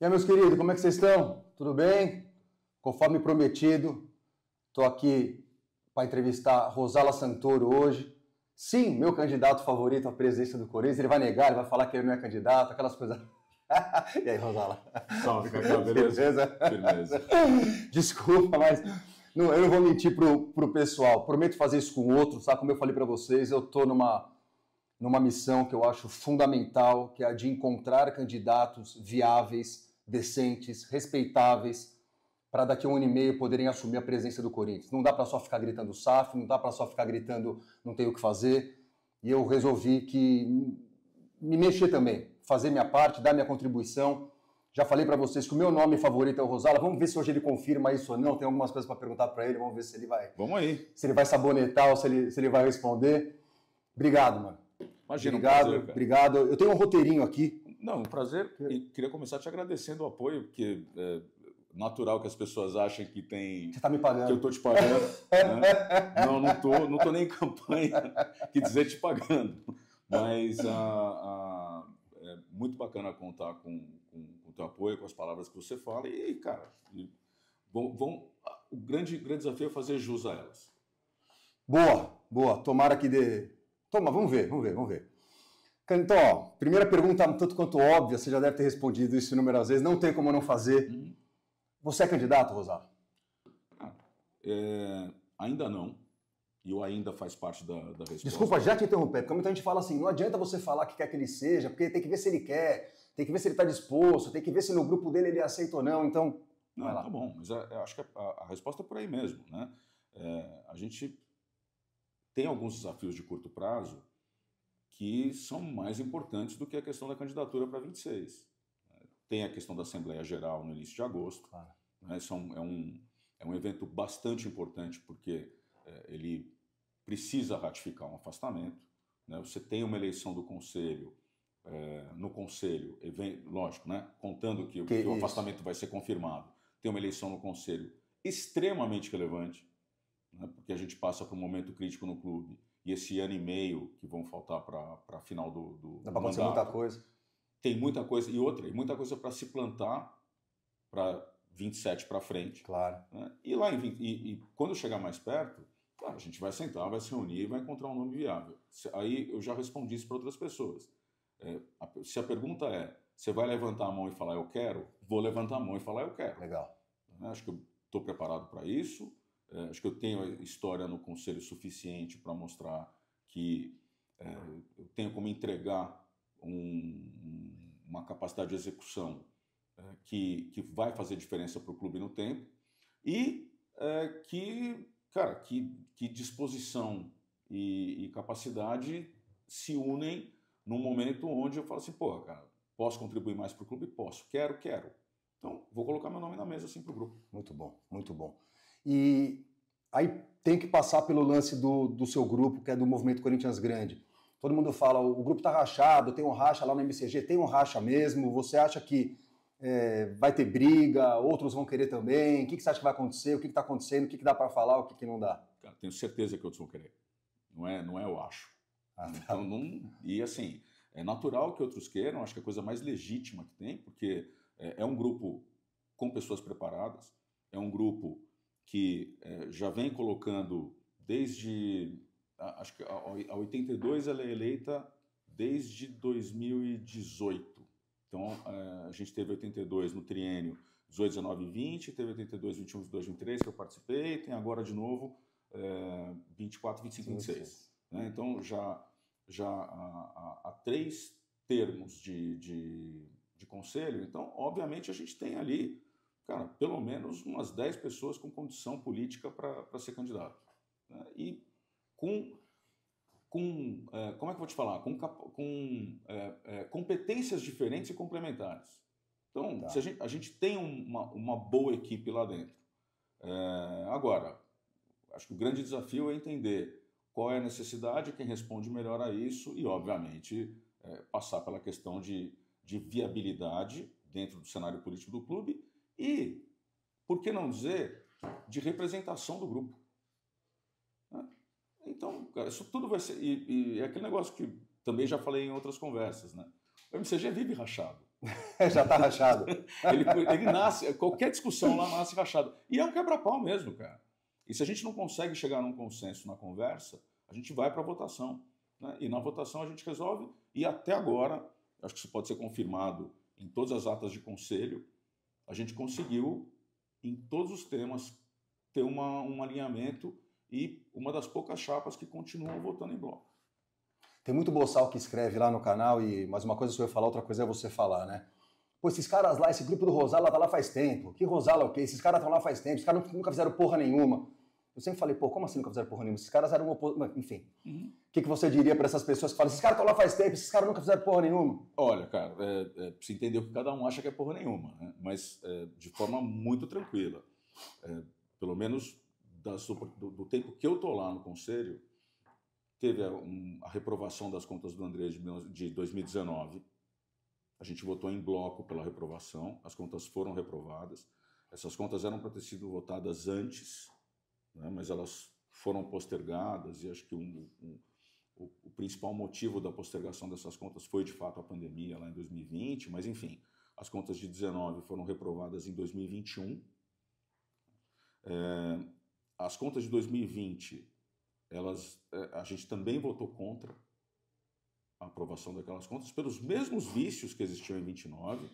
E aí, meus queridos, como é que vocês estão? Tudo bem? Conforme prometido, estou aqui para entrevistar Rosala Santoro hoje. Sim, meu candidato favorito à presidência do Corinthians. Ele vai negar, ele vai falar que ele não é candidato, aquelas coisas. E aí, Rosala? Salve, Cacá, beleza? Firmeza. Desculpa, mas eu não vou mentir pro pessoal. Prometo fazer isso com outros, tá? Como eu falei para vocês, eu estou numa missão que eu acho fundamental, que é a de encontrar candidatos viáveis, decentes, respeitáveis, para daqui a 1 ano e meio poderem assumir a presidência do Corinthians. Não dá para só ficar gritando SAF, não dá para só ficar gritando não tenho o que fazer, e eu resolvi que me mexer também, fazer minha parte, dar minha contribuição. Já falei para vocês que o meu nome favorito é o Rosala, vamos ver se hoje ele confirma isso ou não, tem algumas coisas para perguntar para ele, vamos ver se ele vai... Vamos aí. Se ele vai sabonetar ou se ele vai responder. Obrigado, mano. Imagina, obrigado, um prazer, obrigado. Eu tenho um roteirinho aqui. Não, um prazer. E queria começar te agradecendo o apoio, porque é natural que as pessoas achem que tem... Você está me pagando. Que eu estou te pagando. Né? Não tô nem em campanha que dizer te pagando. Mas é muito bacana contar com o teu apoio, com as palavras que você fala. E, cara, o grande desafio é fazer jus a elas. Boa. Tomara que dê... Vamos ver. Então, ó, primeira pergunta, tanto quanto óbvia, você já deve ter respondido isso inúmeras vezes, não tem como não fazer. Você é candidato, Rosala? Ainda não. E o ainda faz parte da resposta. Desculpa, já te interromper, porque muita gente fala assim, não adianta você falar que quer que ele seja, porque tem que ver se ele quer, tem que ver se ele está disposto, tem que ver se no grupo dele ele aceita ou não, então... Não, tá bom, mas eu acho que a resposta é por aí mesmo, né? A gente tem alguns desafios de curto prazo que são mais importantes do que a questão da candidatura para 26. Tem a questão da Assembleia Geral no início de agosto. Claro. Né? Isso é um evento bastante importante porque ele precisa ratificar um afastamento. Né? Você tem uma eleição do Conselho, no Conselho, lógico, né? Contando que o afastamento vai ser confirmado, tem uma eleição no Conselho extremamente relevante, né? Porque a gente passa por um momento crítico no clube e esse 1 ano e meio que vão faltar para a final do Dá para acontecer muita coisa. Tem muita coisa, e muita coisa para se plantar para 27 para frente. Claro. Né? E quando chegar mais perto, claro, a gente vai sentar, vai se reunir e vai encontrar um nome viável. Aí eu já respondi isso para outras pessoas. Se a pergunta é, você vai levantar a mão e falar eu quero? Vou levantar a mão e falar eu quero. Legal. Acho que eu estou preparado para isso. Acho que eu tenho história no Conselho suficiente para mostrar que eu tenho como entregar uma capacidade de execução que vai fazer diferença para o clube no tempo e que disposição e capacidade se unem num momento onde eu falo assim, pô, cara, posso contribuir mais para o clube? Posso. Quero. Então, vou colocar meu nome na mesa assim para o grupo. Muito bom. E aí tem que passar pelo lance do seu grupo, que é do Movimento Corinthians Grande. Todo mundo fala, o grupo tá rachado, tem um racha lá no MCG, tem um racha mesmo, você acha que vai ter briga, outros vão querer também, o que você acha que vai acontecer, o que está acontecendo, o que dá para falar, o que não dá? Cara, tenho certeza que outros vão querer, não é eu acho. Tá. Então, e assim, é natural que outros queiram, acho que é a coisa mais legítima que tem, porque é um grupo com pessoas preparadas, é um grupo que já vem colocando desde... Acho que a 82 ela é eleita desde 2018. Então, a gente teve 82 no triênio 18, 19 e 20, teve 82, 21, 22, 23 que eu participei, tem agora de novo 24, 25 e 26. Né? Então, já há 3 termos de conselho. Então, obviamente, a gente tem ali, cara, pelo menos umas 10 pessoas com condição política para ser candidato. Né? E como é que eu vou te falar? Com competências diferentes e complementares. Então, Tá. se a gente tem uma boa equipe lá dentro. Agora, acho que o grande desafio é entender qual é a necessidade, quem responde melhor a isso e, obviamente, passar pela questão de viabilidade dentro do cenário político do clube e, por que não dizer, de representação do grupo. Então, cara, isso tudo vai ser... E é aquele negócio que também já falei em outras conversas, né? O MCG vive rachado. Já está rachado. Ele nasce, qualquer discussão lá nasce rachado. E é um quebra-pau mesmo, cara. E se a gente não consegue chegar num consenso na conversa, a gente vai para a votação. Né? E na votação a gente resolve. E até agora, acho que isso pode ser confirmado em todas as atas de conselho, a gente conseguiu, em todos os temas, ter um alinhamento e uma das poucas chapas que continuam votando em bloco. Tem muito boçal que escreve lá no canal, mas uma coisa é eu falar, outra coisa é você falar, né? Pô, esses caras lá, esse grupo do Rosala tá lá faz tempo. Que Rosala é o quê? Esses caras estão lá faz tempo, esses caras nunca fizeram porra nenhuma. Eu sempre falei, pô, como assim nunca fizeram porra nenhuma? Esses caras eram enfim. O que você diria para essas pessoas que falam, esses caras estão lá faz tempo, esses caras nunca fizeram porra nenhuma? Olha, cara, precisa entender o que cada um acha que é porra nenhuma, né? Mas de forma muito tranquila. Pelo menos do tempo que eu tô lá no Conselho, teve a reprovação das contas do André de 2019. A gente votou em bloco pela reprovação, as contas foram reprovadas. Essas contas eram para ter sido votadas antes, né, mas elas foram postergadas, e acho que o principal motivo da postergação dessas contas foi, de fato, a pandemia lá em 2020, mas, enfim, as contas de 19 foram reprovadas em 2021. As contas de 2020, a gente também votou contra a aprovação daquelas contas pelos mesmos vícios que existiam em 29.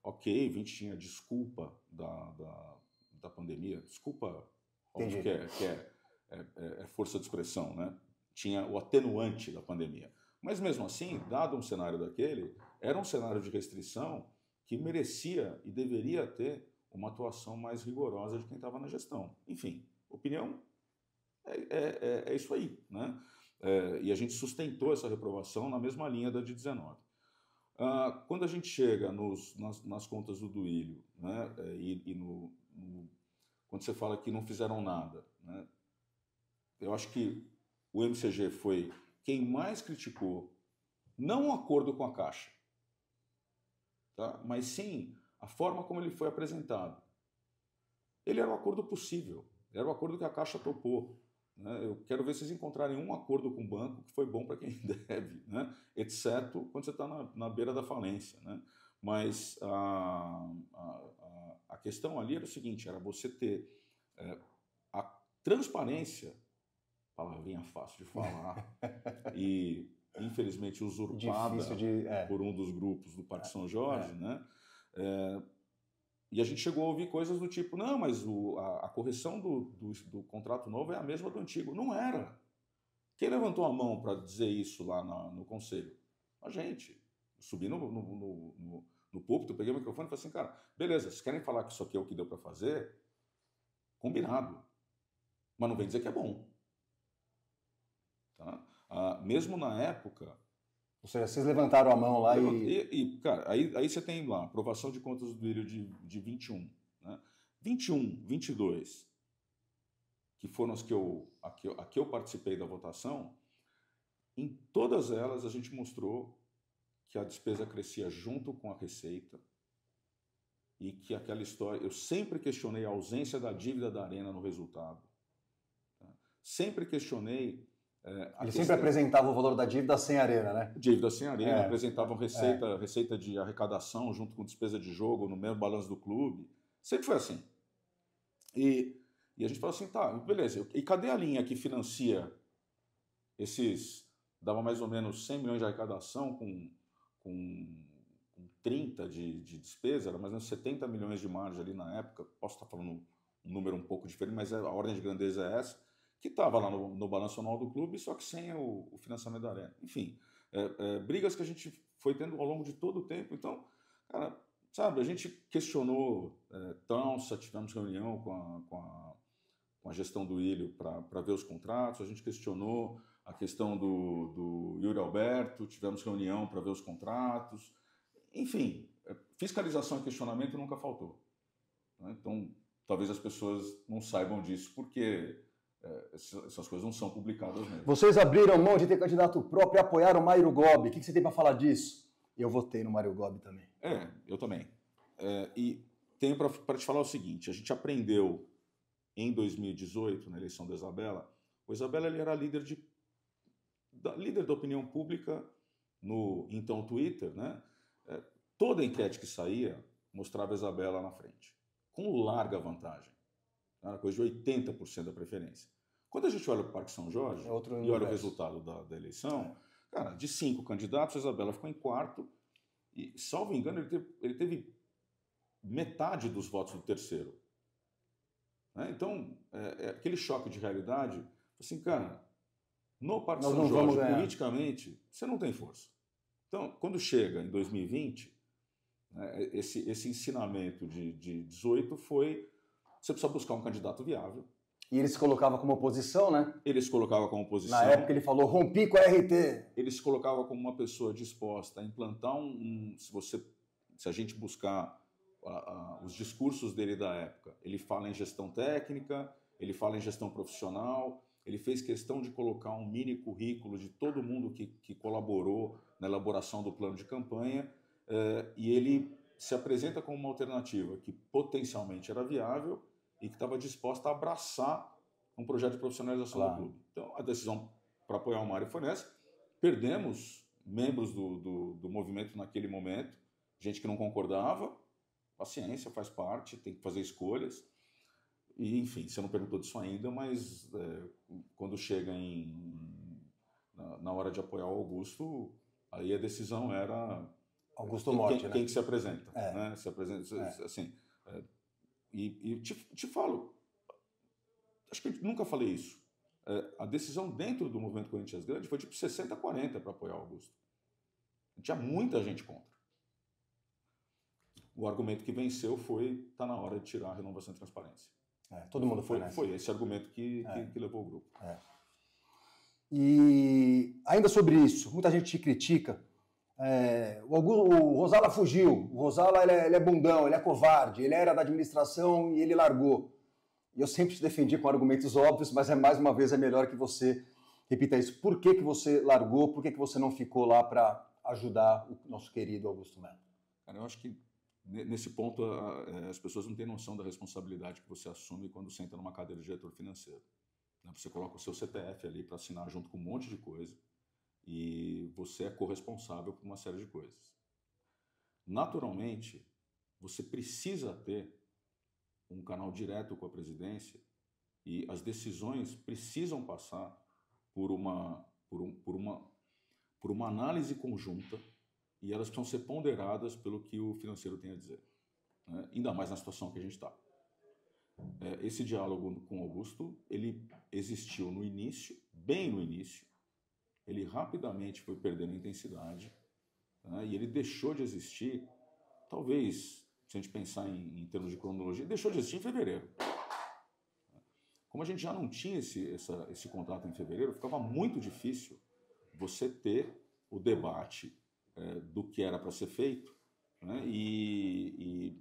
Ok, 20 tinha desculpa da pandemia, desculpa, óbvio que é força de expressão, né? Tinha o atenuante da pandemia. Mas mesmo assim, dado um cenário daquele, era um cenário de restrição que merecia e deveria ter uma atuação mais rigorosa de quem estava na gestão. Enfim, opinião é isso aí, né? E a gente sustentou essa reprovação na mesma linha da de 19. Quando a gente chega nas contas do Duílio, né, quando você fala que não fizeram nada, né, eu acho que o MCG foi quem mais criticou, não o acordo com a Caixa, tá, mas sim a forma como ele foi apresentado. Ele era o acordo possível, era o acordo que a Caixa topou. Né? Eu quero ver vocês encontrarem um acordo com o banco que foi bom para quem deve, né? Exceto quando você está na beira da falência. Né? Mas a questão ali era o seguinte, era você ter a transparência, palavrinha fácil de falar, e infelizmente usurpada por um dos grupos do Parque São Jorge, né? E a gente chegou a ouvir coisas do tipo, não, mas a correção do contrato novo é a mesma do antigo. Não era. Quem levantou a mão para dizer isso lá no Conselho? A gente. Eu subi no púlpito, peguei o microfone e falei assim, cara, beleza, vocês querem falar que isso aqui é o que deu para fazer? Combinado. Mas não vem dizer que é bom. Tá? Mesmo na época... Ou seja, vocês levantaram a mão lá cara, aí você tem lá, aprovação de contas do Duílio de 21. Né? 21, 22, que foram as que eu participei da votação, em todas elas a gente mostrou que a despesa crescia junto com a receita e que aquela história... Eu sempre questionei a ausência da dívida da Arena no resultado. Tá? Sempre questionei... Ele sempre apresentava o valor da dívida sem Arena, né? Dívida sem Arena, apresentavam receita de arrecadação junto com despesa de jogo no mesmo balanço do clube. Sempre foi assim. E a gente falou assim, tá, beleza, e cadê a linha que financia dava mais ou menos 100 milhões de arrecadação com 30 de despesa, era mais ou menos 70 milhões de margem ali na época, posso estar falando um número um pouco diferente, mas a ordem de grandeza é essa, que estava lá no balanço anual do clube, só que sem o financiamento da Arena. Enfim, brigas que a gente foi tendo ao longo de todo o tempo. Então, cara, sabe, a gente questionou Tança, tivemos reunião com a gestão do Ilho para ver os contratos, a gente questionou a questão do Yuri Alberto, tivemos reunião para ver os contratos. Enfim, fiscalização e questionamento nunca faltou. Né? Então, talvez as pessoas não saibam disso, porque... essas coisas não são publicadas mesmo. Vocês abriram mão de ter candidato próprio e apoiaram o Mário Gobi. O que você tem para falar disso? Eu votei no Mário Gobi também. Eu também. E tenho para te falar o seguinte, a gente aprendeu em 2018, na eleição da Isabela, o Isabela ele era líder da opinião pública no então Twitter, né? Toda enquete que saía mostrava a Isabela na frente, com larga vantagem. Era coisa de 80% da preferência. Quando a gente olha para o Parque São Jorge e olha o resultado da eleição, cara, de 5 candidatos, a Isabela ficou em quarto e, salvo engano, ele teve metade dos votos do terceiro. Né? Então, aquele choque de realidade, assim, cara, no Parque São Jorge, politicamente, você não tem força. Então, quando chega em 2020, né, esse ensinamento de 18 foi: você precisa buscar um candidato viável. E ele se colocava como oposição, né? Ele se colocava como oposição. Na época ele falou, rompi com a RT. Ele se colocava como uma pessoa disposta a implantar se a gente buscar os discursos dele da época, ele fala em gestão técnica, ele fala em gestão profissional, ele fez questão de colocar um mini currículo de todo mundo que colaborou na elaboração do plano de campanha, e ele se apresenta como uma alternativa que potencialmente era viável e que estava disposta a abraçar um projeto de profissionalização do clube. Então, a decisão para apoiar o Mário foi nessa. Perdemos membros do movimento naquele momento, gente que não concordava. Paciência, faz parte, tem que fazer escolhas. E, enfim, você não perguntou disso ainda, mas quando chega na hora de apoiar o Augusto, aí a decisão era Augusto Morte, quem que se apresenta. Né? Se apresenta assim, e te falo, acho que eu nunca falei isso. A decisão dentro do movimento Corinthians Grande foi tipo 60-40 para apoiar o Augusto. Tinha muita gente contra. O argumento que venceu foi: está na hora de tirar a renovação e transparência. Todo mundo foi nessa. Foi esse argumento que levou o grupo. E ainda sobre isso, muita gente te critica. O Rosala fugiu. O Rosala ele é bundão, ele é covarde, ele era da administração e ele largou. E eu sempre te defendi com argumentos óbvios, mas mais uma vez é melhor que você repita isso. Por que você largou? Por que você não ficou lá para ajudar o nosso querido Augusto Melo? Cara, eu acho que nesse ponto as pessoas não têm noção da responsabilidade que você assume quando senta numa cadeira de diretor financeiro. Você coloca o seu CPF ali para assinar junto com um monte de coisa e você é corresponsável por uma série de coisas. Naturalmente, você precisa ter um canal direto com a presidência e as decisões precisam passar por uma análise conjunta e elas precisam ser ponderadas pelo que o financeiro tem a dizer. Né? Ainda mais na situação que a gente está. Esse diálogo com o Augusto, ele existiu no início, bem no início, ele rapidamente foi perdendo intensidade, né? E ele deixou de existir, talvez, se a gente pensar em termos de cronologia, deixou de existir em fevereiro. Como a gente já não tinha esse contato em fevereiro, ficava muito difícil você ter o debate do que era para ser feito, né?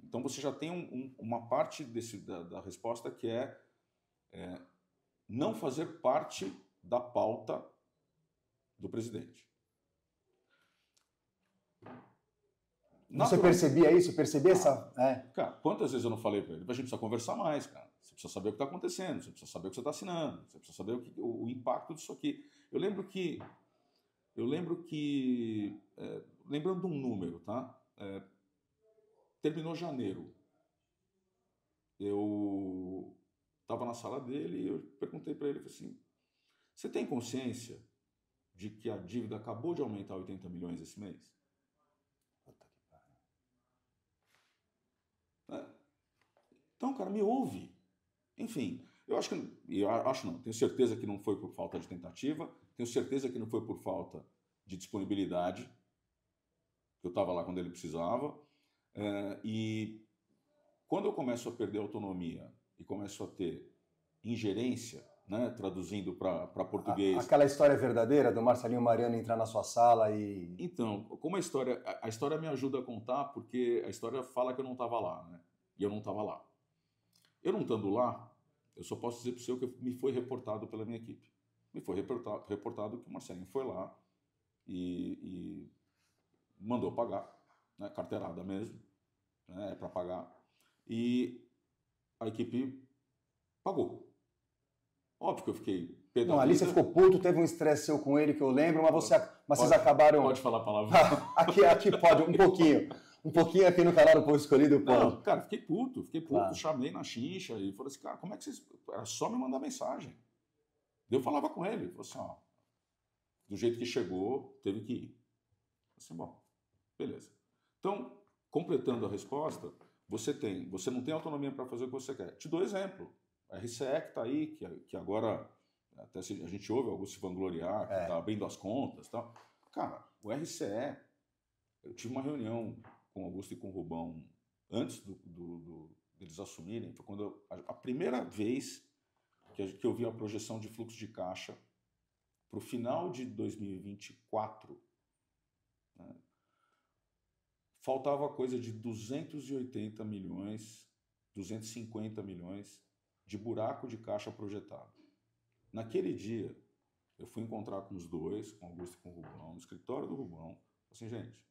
Então você já tem uma parte da resposta que é não fazer parte da pauta do presidente. Você percebia isso? Percebia essa... Cara, quantas vezes eu não falei para ele? A gente precisa conversar mais, cara. Você precisa saber o que está acontecendo, você precisa saber o que você está assinando, você precisa saber o impacto disso aqui. Eu lembro que lembrando de um número, tá? Terminou janeiro. Eu estava na sala dele e eu perguntei para ele assim: você tem consciência de que a dívida acabou de aumentar 80 milhões esse mês? Então, cara, me ouve. Enfim, tenho certeza que não foi por falta de tentativa, tenho certeza que não foi por falta de disponibilidade, eu estava lá quando ele precisava, e quando eu começo a perder autonomia e começo a ter ingerência, né, traduzindo para português... Aquela história verdadeira do Marcelinho Mariano entrar na sua sala e... Então, como a história me ajuda a contar, porque a história fala que eu não estava lá, né? E eu não estava lá. Eu não estando lá, eu só posso dizer para o senhor que me foi reportado pela minha equipe. Me foi reportado que o Marcelinho foi lá e mandou pagar, né, carteirada mesmo, né, para pagar, e a equipe pagou. Óbvio que eu fiquei pé da vida. Não, ali você ficou puto, teve um estresse seu com ele que eu lembro, mas vocês acabaram... Pode falar a palavra. Aqui pode, um pouquinho. Um pouquinho aqui no canal do Povo Escolhido, pô. Não, cara, fiquei puto, Claro. chamei na chincha e falei assim, cara, como é que vocês... Era só me mandar mensagem. Eu falava com ele, falou assim, ó, do jeito que chegou, teve que ir. Assim, bom, beleza. Então, completando a resposta, você não tem autonomia para fazer o que você quer. Te dou exemplo. A RCE que está aí, que agora até a gente ouve alguns se vangloriar, que está abrindo as contas e tal. Cara, o RCE, eu tive uma reunião com o Augusto e com o Rubão antes deles assumirem, foi quando a primeira vez que eu vi a projeção de fluxo de caixa para o final de 2024, né, faltava coisa de 280 milhões, 250 milhões de buraco de caixa projetado. Naquele dia, eu fui encontrar com os dois, com o Augusto e com o Rubão, no escritório do Rubão, assim, gente,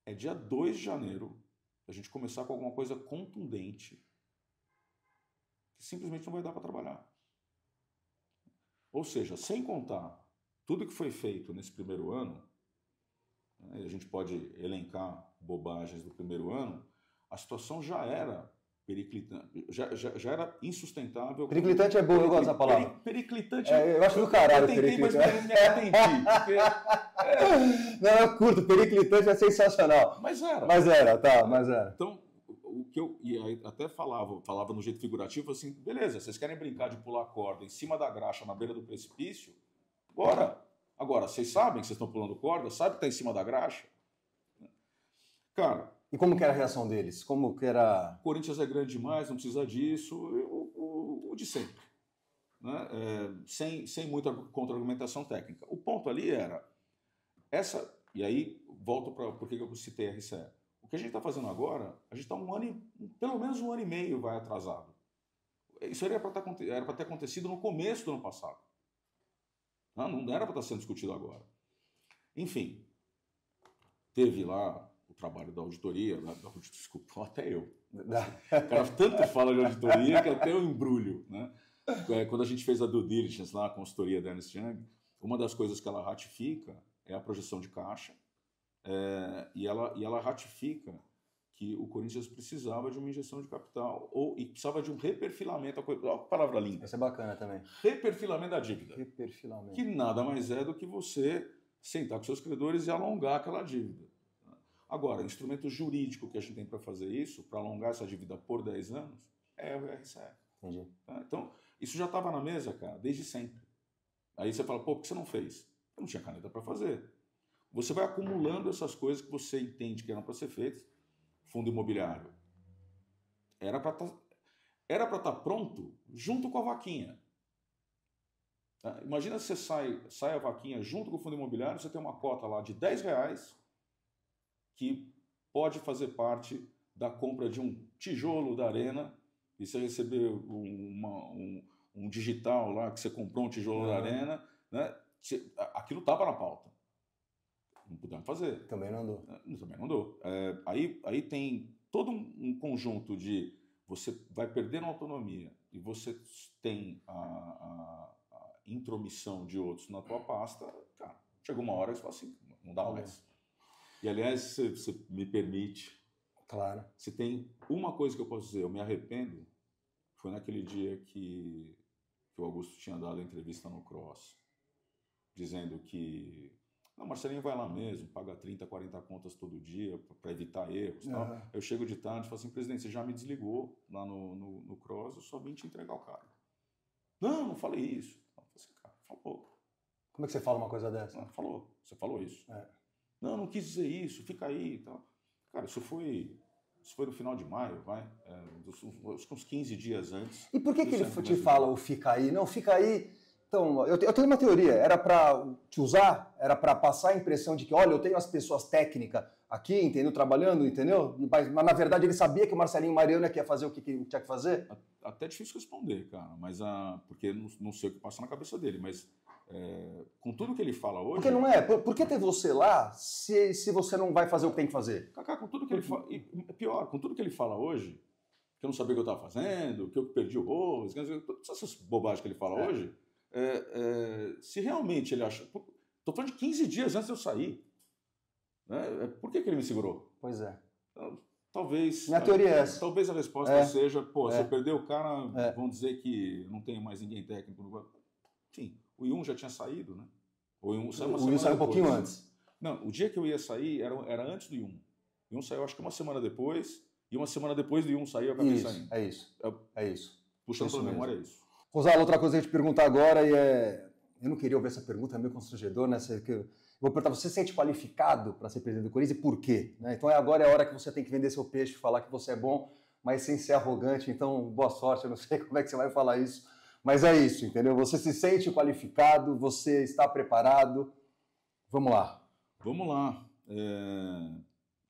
é dia 2 de janeiro a gente começar com alguma coisa contundente que simplesmente não vai dar para trabalhar. Ou seja, sem contar tudo que foi feito nesse primeiro ano, né, a gente pode elencar bobagens do primeiro ano, a situação já era periclitante, já era insustentável. Periclitante é bom, eu gosto dessa palavra. Periclitante. Eu acho do caralho periclitante. Mas não me atendi. Não, eu curto, periclitante é sensacional. Mas era. Mas era. Então, o que eu e aí até falava no jeito figurativo, assim, beleza, vocês querem brincar de pular corda em cima da graxa na beira do precipício? Bora! Agora, vocês sabem que vocês estão pulando corda? Sabem que está em cima da graxa? Cara... E como que era a reação deles? Como que era... O Corinthians é grande demais, não precisa disso, o de sempre. Né? Sem muita contra-argumentação técnica. O ponto ali era... E aí, volto para por que eu citei a RCE. O que a gente está fazendo agora, a gente está pelo menos um ano e meio vai atrasado. Isso era para ter acontecido no começo do ano passado. Não era para estar sendo discutido agora. Enfim, teve lá o trabalho da auditoria, desculpa, até eu. O cara tanto fala de auditoria que até eu embrulho. Né? Quando a gente fez a due diligence lá, a consultoria da Ernst Young, uma das coisas que ela ratifica é a projeção de caixa, e ela ratifica que o Corinthians precisava de uma injeção de capital e precisava de um reperfilamento. Olha que palavra linda. Isso é bacana também. Reperfilamento da dívida. Reperfilamento. Que nada mais é do que você sentar com seus credores e alongar aquela dívida. Agora, o instrumento jurídico que a gente tem para fazer isso, para alongar essa dívida por 10 anos, é o RCE. Entendi. Então, isso já estava na mesa, cara, desde sempre. Aí você fala, pô, por que você não fez? Eu não tinha caneta para fazer. Você vai acumulando essas coisas que você entende que eram para ser feitas. Fundo imobiliário. Era para estar pronto junto com a vaquinha. Imagina se você sai a vaquinha junto com o fundo imobiliário, você tem uma cota lá de R$10 que pode fazer parte da compra de um tijolo da Arena e você receber um digital lá que você comprou um tijolo da Arena, né? Aquilo estava na pauta. Não pudemos fazer. Também não andou. Também não andou. Aí tem todo um conjunto de... Você vai perdendo autonomia e você tem a intromissão de outros na tua pasta, cara, chegou uma hora que você fala assim, não dá mais. E, aliás, se você me permite... Claro. Se tem uma coisa que eu posso dizer, eu me arrependo, foi naquele dia que o Augusto tinha dado a entrevista no Cross, dizendo que... Não, Marcelinho vai lá mesmo, paga 30, 40 contas todo dia para evitar erros. Tal. Eu chego de tarde e falo assim, presidente, você já me desligou lá no Cross, eu só vim te entregar o cargo. Não falei isso. Eu falei assim, cara, falou. Como é que você fala uma coisa dessa? Não, falou, você falou isso. Não quis dizer isso, fica aí e tal. Cara, isso foi no final de maio, uns 15 dias antes. E por que ele te fala o fica aí? Não, fica aí... Então, eu tenho uma teoria, era para te usar, era para passar a impressão de que, olha, eu tenho as pessoas técnicas aqui, entendeu, trabalhando, entendeu? Mas na verdade ele sabia que o Marcelinho Mariano ia fazer o que tinha que fazer? Até difícil responder, cara, mas porque não sei o que passa na cabeça dele, mas com tudo que ele fala hoje... Porque não é, por que ter você lá se você não vai fazer o que tem que fazer? Cacá, com tudo que ele fala, e pior, com tudo que ele fala hoje, que eu não sabia o que eu estava fazendo, que eu perdi o rosto, todas essas bobagens que ele fala hoje... se realmente ele acha... Estou falando de 15 dias antes de eu sair. Né? Por que ele me segurou? Pois é. Então, talvez... Minha teoria é essa. Talvez a resposta seja, você perdeu o cara, É. vão dizer que não tem mais ninguém técnico no... Enfim, o Yun já tinha saído, né? O Yun saiu um pouquinho antes. Não, o dia que eu ia sair era antes do Yun. O Yun saiu acho que uma semana depois, e uma semana depois do Yun sair eu acabei saindo. É isso. Puxando pela memória, é isso. Rosalo, outra coisa que eu ia te perguntar agora, eu não queria ouvir essa pergunta, é meio constrangedor, né? Eu vou perguntar, você se sente qualificado para ser presidente do Corinthians e por quê? Né? Então agora é a hora que você tem que vender seu peixe, falar que você é bom, mas sem ser arrogante, então boa sorte, eu não sei como é que você vai falar isso, mas é isso, entendeu? Você se sente qualificado, você está preparado, vamos lá. Vamos lá.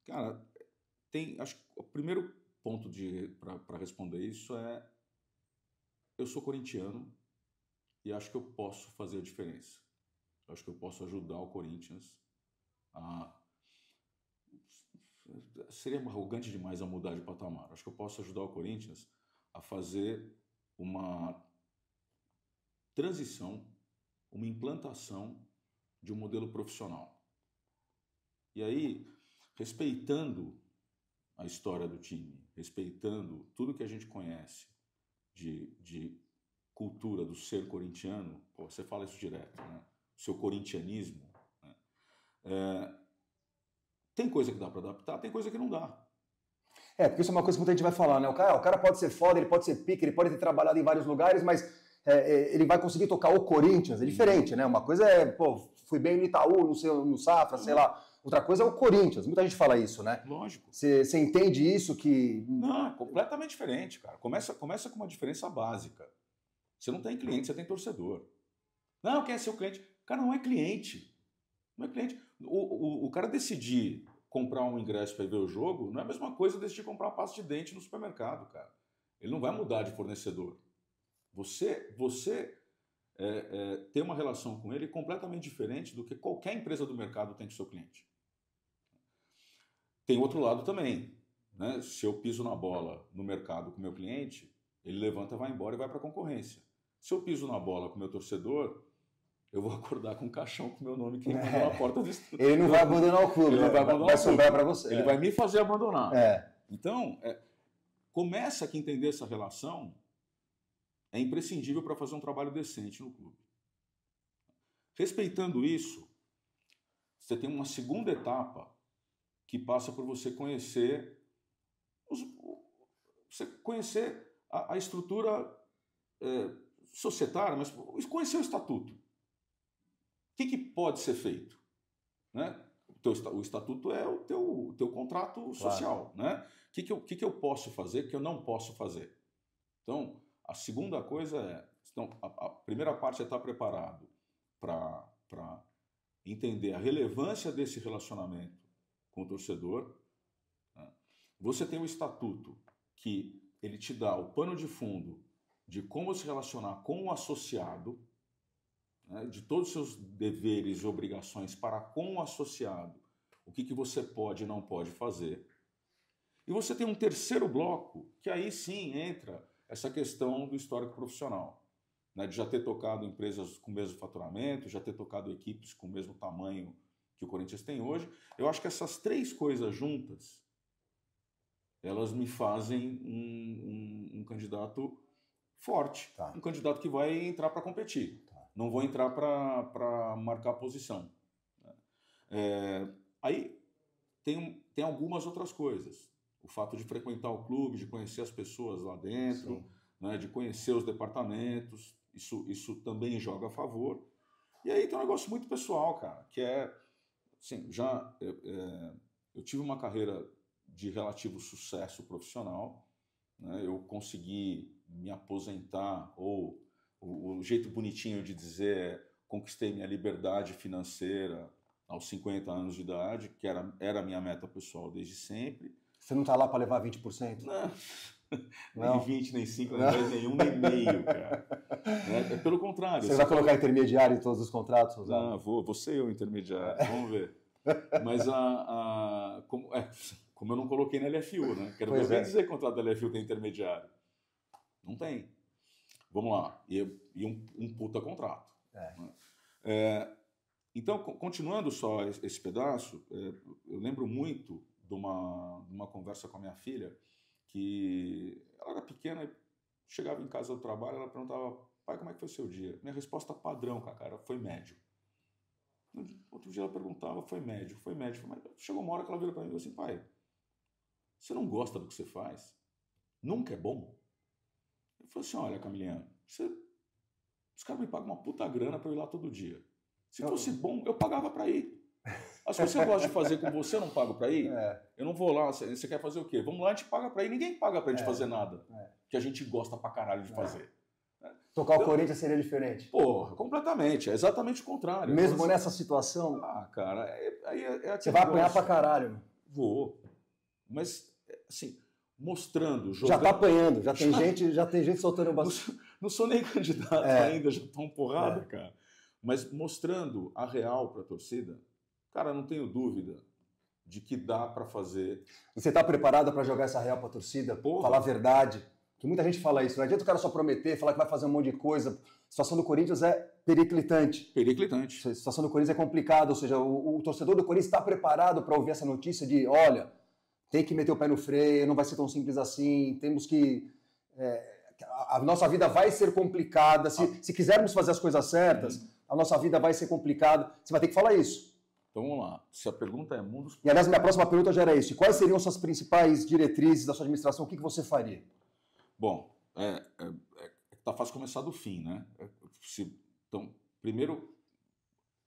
Cara, acho que o primeiro ponto para responder isso é: eu sou corintiano e acho que eu posso fazer a diferença. Eu acho que eu posso ajudar o Corinthians a... Seria arrogante demais a mudar de patamar. Acho que eu posso ajudar o Corinthians a fazer uma transição, uma implantação de um modelo profissional. E aí, respeitando a história do time, respeitando tudo que a gente conhece de cultura do ser corintiano, você fala isso direto, né? O seu corintianismo, né? Tem coisa que dá para adaptar, tem coisa que não dá. Porque isso é uma coisa que muita gente vai falar, né? O cara pode ser foda, ele pode ser pique, ele pode ter trabalhado em vários lugares, mas ele vai conseguir tocar o Corinthians, é diferente, né? Uma coisa fui bem no Itaú, no Safra, sei lá. Outra coisa é o Corinthians, muita gente fala isso, né? Lógico. Você entende isso que... Não, é completamente diferente, cara. Começa com uma diferença básica. Você não tem cliente, você tem torcedor. Não, quem é seu cliente? Cara, não é cliente. Não é cliente. O cara decidir comprar um ingresso para ver o jogo não é a mesma coisa decidir comprar uma pasta de dente no supermercado, cara. Ele não vai mudar de fornecedor. Você tem uma relação com ele completamente diferente do que qualquer empresa do mercado tem com o seu cliente. Tem outro lado também, né? Se eu piso na bola no mercado com o meu cliente, ele levanta, vai embora e vai para a concorrência. Se eu piso na bola com o meu torcedor, eu vou acordar com um caixão com o meu nome queimando na porta do estúdio. Ele não vai abandonar o clube, vai sobrar para você. Ele vai me fazer abandonar. Então, começa a entender essa relação, é imprescindível para fazer um trabalho decente no clube. Respeitando isso, você tem uma segunda etapa que passa por você conhecer a estrutura societária, mas conhecer o estatuto. O que pode ser feito? Né? O estatuto é o teu contrato social. Claro. Né? O que eu posso fazer, que eu não posso fazer? Então, a segunda coisa a primeira parte é estar preparado para entender a relevância desse relacionamento com o torcedor. Né? Você tem o estatuto que ele te dá o pano de fundo de como se relacionar com o associado, né, de todos os seus deveres e obrigações para com o associado, o que você pode e não pode fazer. E você tem um terceiro bloco, que aí sim entra essa questão do histórico profissional, né, de já ter tocado empresas com o mesmo faturamento, já ter tocado equipes com o mesmo tamanho que o Corinthians tem hoje. Eu acho que essas três coisas juntas, elas me fazem um candidato forte, um candidato que vai entrar para competir. Não vou entrar para marcar posição. Aí tem algumas outras coisas. O fato de frequentar o clube, de conhecer as pessoas lá dentro, né, de conhecer os departamentos, isso também joga a favor. E aí tem um negócio muito pessoal, cara, que assim, eu tive uma carreira de relativo sucesso profissional, né, eu consegui me aposentar, ou o jeito bonitinho de dizer, conquistei minha liberdade financeira aos 50 anos de idade, que era a minha meta pessoal desde sempre. Você não está lá para levar 20%? Nem 20, nem 5, nem 10, nenhum, nem meio, cara. Pelo contrário. Você vai colocar intermediário em todos os contratos, Rosalo? Não, vou ser eu intermediário, vamos ver. Mas como eu não coloquei na LFU, né? Quero ver dizer que o contrato da LFU tem intermediário. Não tem. Vamos lá. E um puta contrato. Né? Então, continuando só esse pedaço, eu lembro muito de uma conversa com a minha filha, que ela era pequena e chegava em casa do trabalho, ela perguntava, pai, como é que foi o seu dia? Minha resposta padrão, cara, foi médio. Outro dia ela perguntava, foi médio. Mas chegou uma hora que ela virou para mim e falou assim, pai, você não gosta do que você faz? Nunca é bom? Eu falei assim, olha, Camilinha, os caras me pagam uma puta grana para eu ir lá todo dia. Se fosse bom, eu pagava para ir. As coisas que eu gosto de fazer com você, eu não pago para ir? Eu não vou lá, você quer fazer o quê? Vamos lá, a gente paga para ir. Ninguém paga pra gente fazer nada que a gente gosta pra caralho de fazer. Tocar o Corinthians seria diferente? Porra, completamente. É exatamente o contrário. Mesmo nessa situação? Ah, cara, você vai apanhar pra caralho. Mano. Vou. Mas, assim, mostrando, jogando... Já tá apanhando, já tem gente soltando bastante. Não sou nem candidato ainda, já tô porrada, cara. Mas mostrando a real pra torcida, cara, não tenho dúvida de que dá pra fazer. E você tá preparado pra jogar essa real pra torcida? Porra. Falar a verdade? Que muita gente fala isso. Não adianta o cara só prometer, falar que vai fazer um monte de coisa. A situação do Corinthians é periclitante. Periclitante. A situação do Corinthians é complicada. Ou seja, o torcedor do Corinthians está preparado para ouvir essa notícia de, olha, tem que meter o pé no freio, não vai ser tão simples assim, temos que... a nossa vida vai ser complicada. Se quisermos fazer as coisas certas, a nossa vida vai ser complicada. Você vai ter que falar isso. Então vamos lá. Se a pergunta é mundos... E aliás, minha próxima pergunta já era isso. Quais seriam suas principais diretrizes da sua administração? O que você faria? Bom, tá fácil começar do fim, né? Então, primeiro,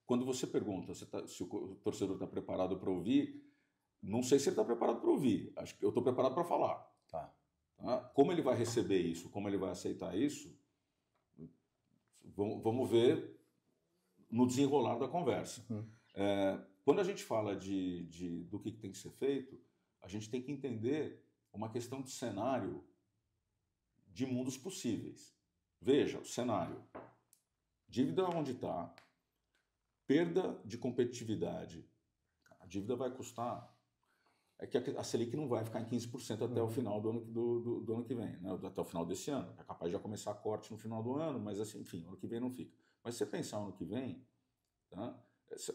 quando você pergunta se o torcedor está preparado para ouvir, não sei se ele está preparado para ouvir. Acho que eu estou preparado para falar. Tá. Como ele vai receber isso, como ele vai aceitar isso, vamos ver no desenrolar da conversa. Quando a gente fala do que tem que ser feito, a gente tem que entender uma questão de cenário de mundos possíveis. Veja, o cenário. Dívida onde está, perda de competitividade. A dívida vai custar... É que a Selic não vai ficar em 15% até o final do ano que vem, né? Até o final desse ano. É capaz de já começar a corte no final do ano, mas assim, enfim, ano que vem não fica. Mas se você pensar ano que vem, tá?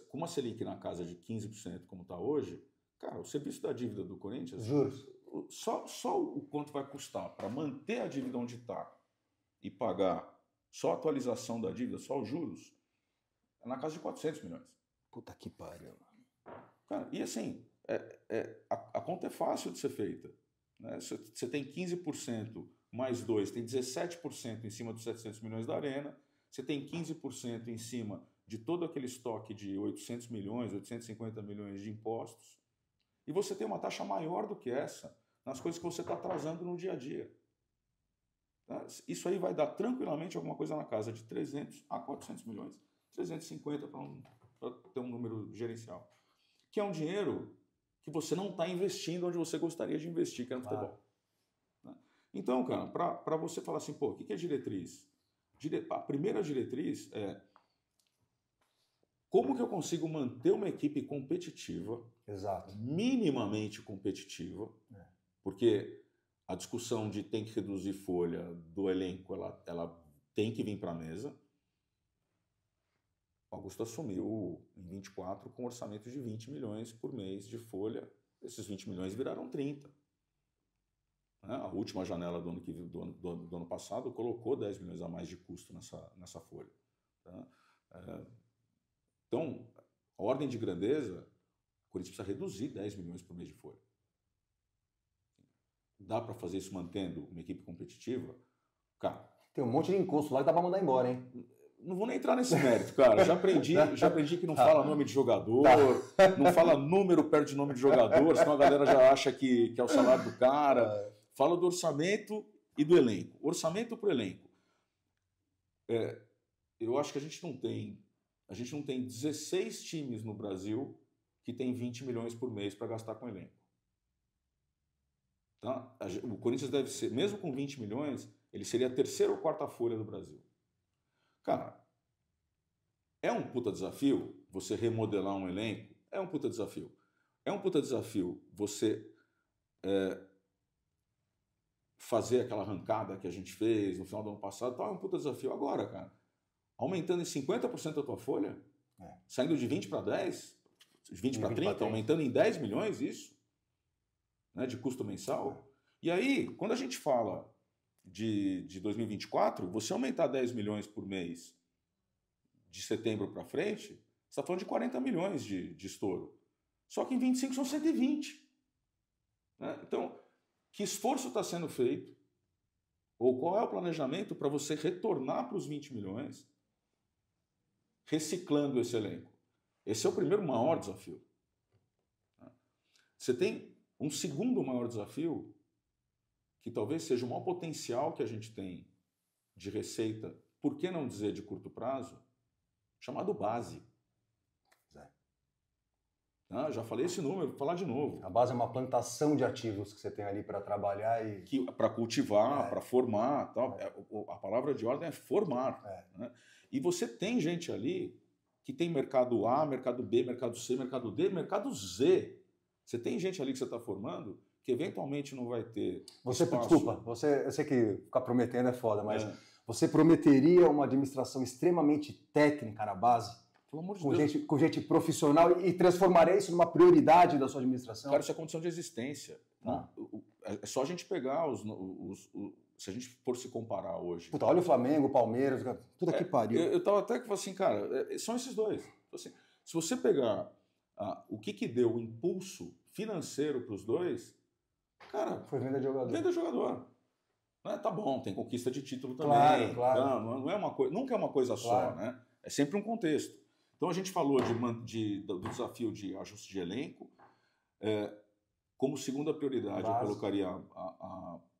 Com uma Selic na casa de 15%, como está hoje, cara, o serviço da dívida do Corinthians... Juros. Só o quanto vai custar para manter a dívida onde está e pagar só a atualização da dívida, só os juros, é na casa de 400 milhões. Puta que pariu. Cara, e assim, a conta é fácil de ser feita. Né? Você tem 15% mais 2, tem 17% em cima dos 700 milhões da Arena, você tem 15% em cima de todo aquele estoque de 800 milhões, 850 milhões de impostos, e você tem uma taxa maior do que essa nas coisas que você está atrasando no dia a dia. Tá? Isso aí vai dar tranquilamente alguma coisa na casa de 300 a 400 milhões. 350 para ter um número gerencial. Que é um dinheiro que você não está investindo onde você gostaria de investir, que é no futebol. Tá? Então, cara, para você falar assim, pô, o que é diretriz? A primeira diretriz é como que eu consigo manter uma equipe competitiva, exato, minimamente competitiva, porque a discussão de tem que reduzir folha do elenco, ela tem que vir para a mesa. O Augusto assumiu em 24 com um orçamento de 20 milhões por mês de folha. Esses 20 milhões viraram 30. A última janela do ano passado colocou 10 milhões a mais de custo nessa folha. Então, a ordem de grandeza, o Corinthians precisa reduzir 10 milhões por mês de folha. Dá para fazer isso mantendo uma equipe competitiva? Cara, tem um monte de encosto lá que dá para mandar embora, hein? Não vou nem entrar nesse mérito, cara. Já aprendi que não fala nome de jogador, não fala número perto de nome de jogador, senão a galera já acha que é o salário do cara. Fala do orçamento e do elenco. Orçamento para o elenco. Eu acho que a gente não tem 16 times no Brasil que tem 20 milhões por mês para gastar com elenco. Tá? O Corinthians deve ser, mesmo com 20 milhões, ele seria a terceira ou quarta folha do Brasil. Cara, é um puta desafio você remodelar um elenco? É um puta desafio. É um puta desafio você fazer aquela arrancada que a gente fez no final do ano passado. É um puta desafio. Agora, cara, aumentando em 50% a tua folha, Saindo de 20 para 10, de 20 para 30, aumentando em 10 milhões isso, né, de custo mensal. E aí, quando a gente fala de 2024, você aumentar 10 milhões por mês de setembro para frente, você está falando de 40 milhões de estouro. Só que em 25 são 120. Né? Então, que esforço está sendo feito? Ou qual é o planejamento para você retornar para os 20 milhões reciclando esse elenco? Esse é o primeiro maior desafio. Você tem um segundo maior desafio, que talvez seja o maior potencial que a gente tem de receita, por que não dizer de curto prazo, chamado base. Já falei esse número, vou falar de novo. A base é uma plantação de ativos que você tem ali para trabalhar e... Para cultivar, para formar. Tal. A palavra de ordem é formar. Né? E você tem gente ali que tem mercado A, mercado B, mercado C, mercado D, mercado Z. Você tem gente ali que você está formando que eventualmente não vai ter espaço. Desculpa, eu sei que ficar prometendo é foda, mas você prometeria uma administração extremamente técnica na base? Pelo amor de Deus. Com gente profissional e transformaria isso numa prioridade da sua administração? Cara, isso é condição de existência. É só a gente pegar se a gente for se comparar hoje. Puta, olha o Flamengo, o Palmeiras, tudo aqui pariu. Eu tava até que falei assim, cara, são esses dois. Assim, se você pegar o que deu o impulso financeiro para os dois, cara... Foi venda de jogador. Venda de jogador. Tá bom, tem conquista de título também. Claro. Não é uma coisa, nunca é uma coisa só, né? É sempre um contexto. Então a gente falou do desafio de ajuste de elenco. Como segunda prioridade, eu colocaria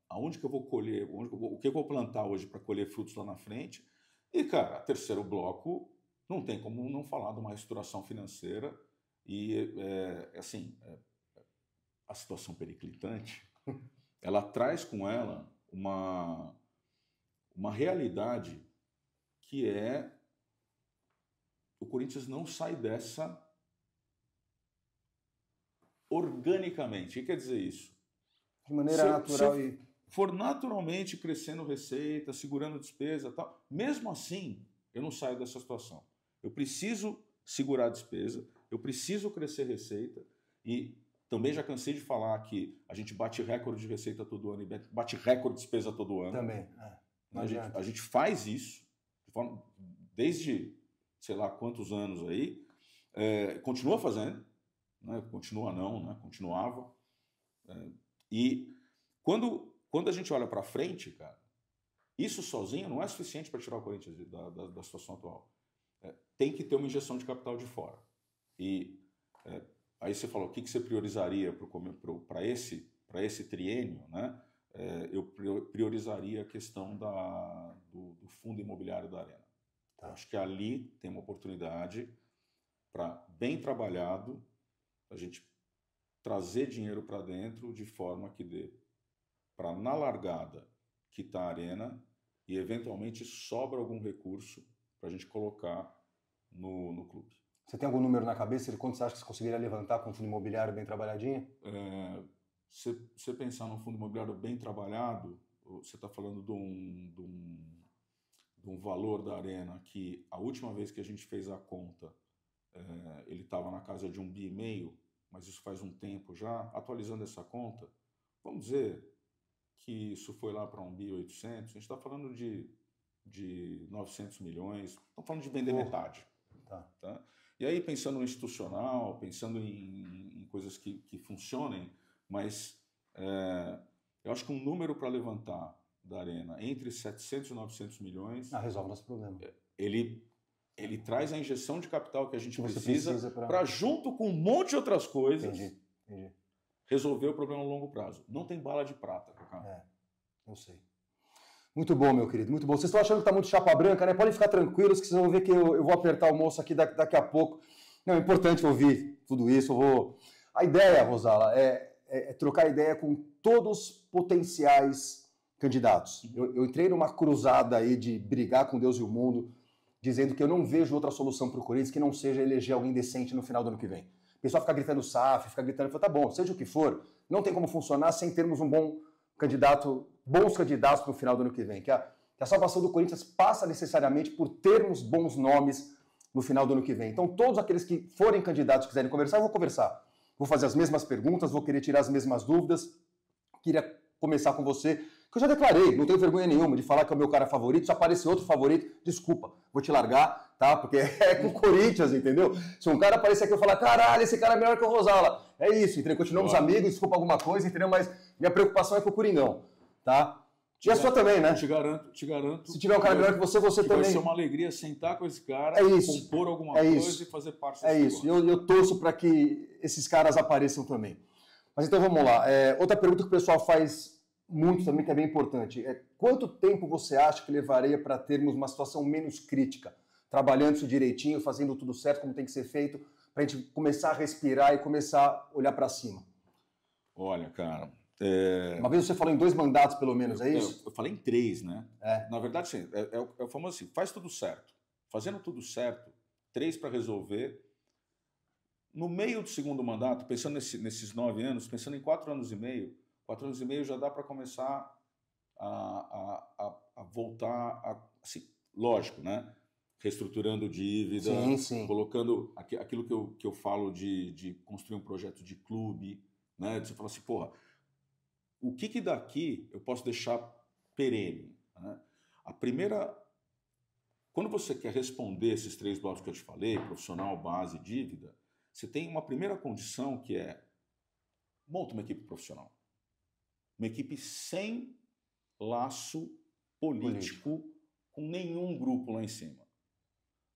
aonde que eu vou colher, o que eu vou plantar hoje para colher frutos lá na frente. E, cara, terceiro bloco, não tem como não falar de uma reestruturação financeira. E, a situação periclitante, ela traz com ela uma realidade que é o Corinthians não sai dessa organicamente. O que quer dizer isso? De maneira natural se for naturalmente crescendo receita, segurando despesa e tal, mesmo assim, eu não saio dessa situação. Eu preciso segurar a despesa, eu preciso crescer receita e também já cansei de falar que a gente bate recorde de receita todo ano e bate recorde de despesa todo ano. Também. A gente faz isso desde sei lá quantos anos aí, continua fazendo, né? Continua não, né? Continuava. E quando a gente olha para frente, cara, isso sozinho não é suficiente para tirar o Corinthians da situação atual. Tem que ter uma injeção de capital de fora. E aí você falou, o que você priorizaria para esse triênio, né? Eu priorizaria a questão do fundo imobiliário da Arena. Tá. Acho que ali tem uma oportunidade para, bem trabalhado, a gente trazer dinheiro para dentro de forma que dê para, na largada, quitar a Arena e, eventualmente, sobra algum recurso para a gente colocar no clube. Você tem algum número na cabeça de quanto você acha que você conseguiria levantar com um fundo imobiliário bem trabalhadinho? Se você pensar num fundo imobiliário bem trabalhado, você está falando de um valor da Arena que a última vez que a gente fez a conta, ele estava na casa de 1,5 bi, mas isso faz um tempo já. Atualizando essa conta, vamos dizer que isso foi lá para 1,8 bi, a gente está falando de 900 milhões, estamos falando de vender metade. Tá? E aí, pensando no institucional, pensando em coisas que funcionem, mas eu acho que um número para levantar da Arena entre 700 e 900 milhões... resolve nosso problema. Ele traz a injeção de capital que a gente precisa para, junto com um monte de outras coisas, Entendi. resolver o problema a longo prazo. Não tem bala de prata, Cacá. Eu sei. Muito bom, meu querido, muito bom. Vocês estão achando que está muito chapa branca, né? Podem ficar tranquilos que vocês vão ver que eu vou apertar o moço aqui daqui a pouco. Não, é importante ouvir tudo isso. A ideia, Rosala, é trocar ideia com todos os potenciais candidatos. Eu entrei numa cruzada aí de brigar com Deus e o mundo, dizendo que eu não vejo outra solução para o Corinthians que não seja eleger alguém decente no final do ano que vem. O pessoal fica gritando SAF, fica gritando, tá bom, seja o que for, não tem como funcionar sem termos um bons candidatos no final do ano que vem. Que a salvação do Corinthians passa necessariamente por termos bons nomes no final do ano que vem. Então, todos aqueles que forem candidatos, quiserem conversar, eu vou conversar. Vou fazer as mesmas perguntas, vou querer tirar as mesmas dúvidas. Queria começar com você, que eu já declarei, não tenho vergonha nenhuma de falar que é o meu cara favorito, se aparecer outro favorito, desculpa, vou te largar, tá? Porque é com o Corinthians, entendeu? Se um cara aparecer aqui e falar, caralho, esse cara é melhor que o Rosala, é isso, entendeu? Continuamos amigos, desculpa alguma coisa, entendeu? Mas minha preocupação é com o Coringão, tá? E a sua também, né? Te garanto. Se tiver um cara melhor que você também. Vai ser uma alegria sentar com esse cara, compor alguma coisa e fazer parte desse negócio. É isso. Eu torço para que esses caras apareçam também. Mas então vamos lá. Outra pergunta que o pessoal faz muito também, que é bem importante. Quanto tempo você acha que levaria para termos uma situação menos crítica? Trabalhando isso direitinho, fazendo tudo certo como tem que ser feito, para a gente começar a respirar e começar a olhar para cima? Olha, cara... Uma vez você falou em 2 mandatos, pelo menos, é isso? Eu falei em 3, né? Na verdade, sim, é o famoso assim, faz tudo certo. Fazendo tudo certo, 3 para resolver. No meio do segundo mandato, pensando nesses 9 anos, pensando em 4 anos e meio, 4 anos e meio já dá para começar a voltar, assim, lógico, né? Reestruturando dívida, sim. colocando aquilo que eu falo de construir um projeto de clube, né? Você fala assim, porra, o que daqui eu posso deixar perene? Né? A primeira... Quando você quer responder esses 3 blocos que eu te falei, profissional, base, dívida, você tem uma primeira condição que é monta uma equipe profissional. Uma equipe sem laço político com nenhum grupo lá em cima.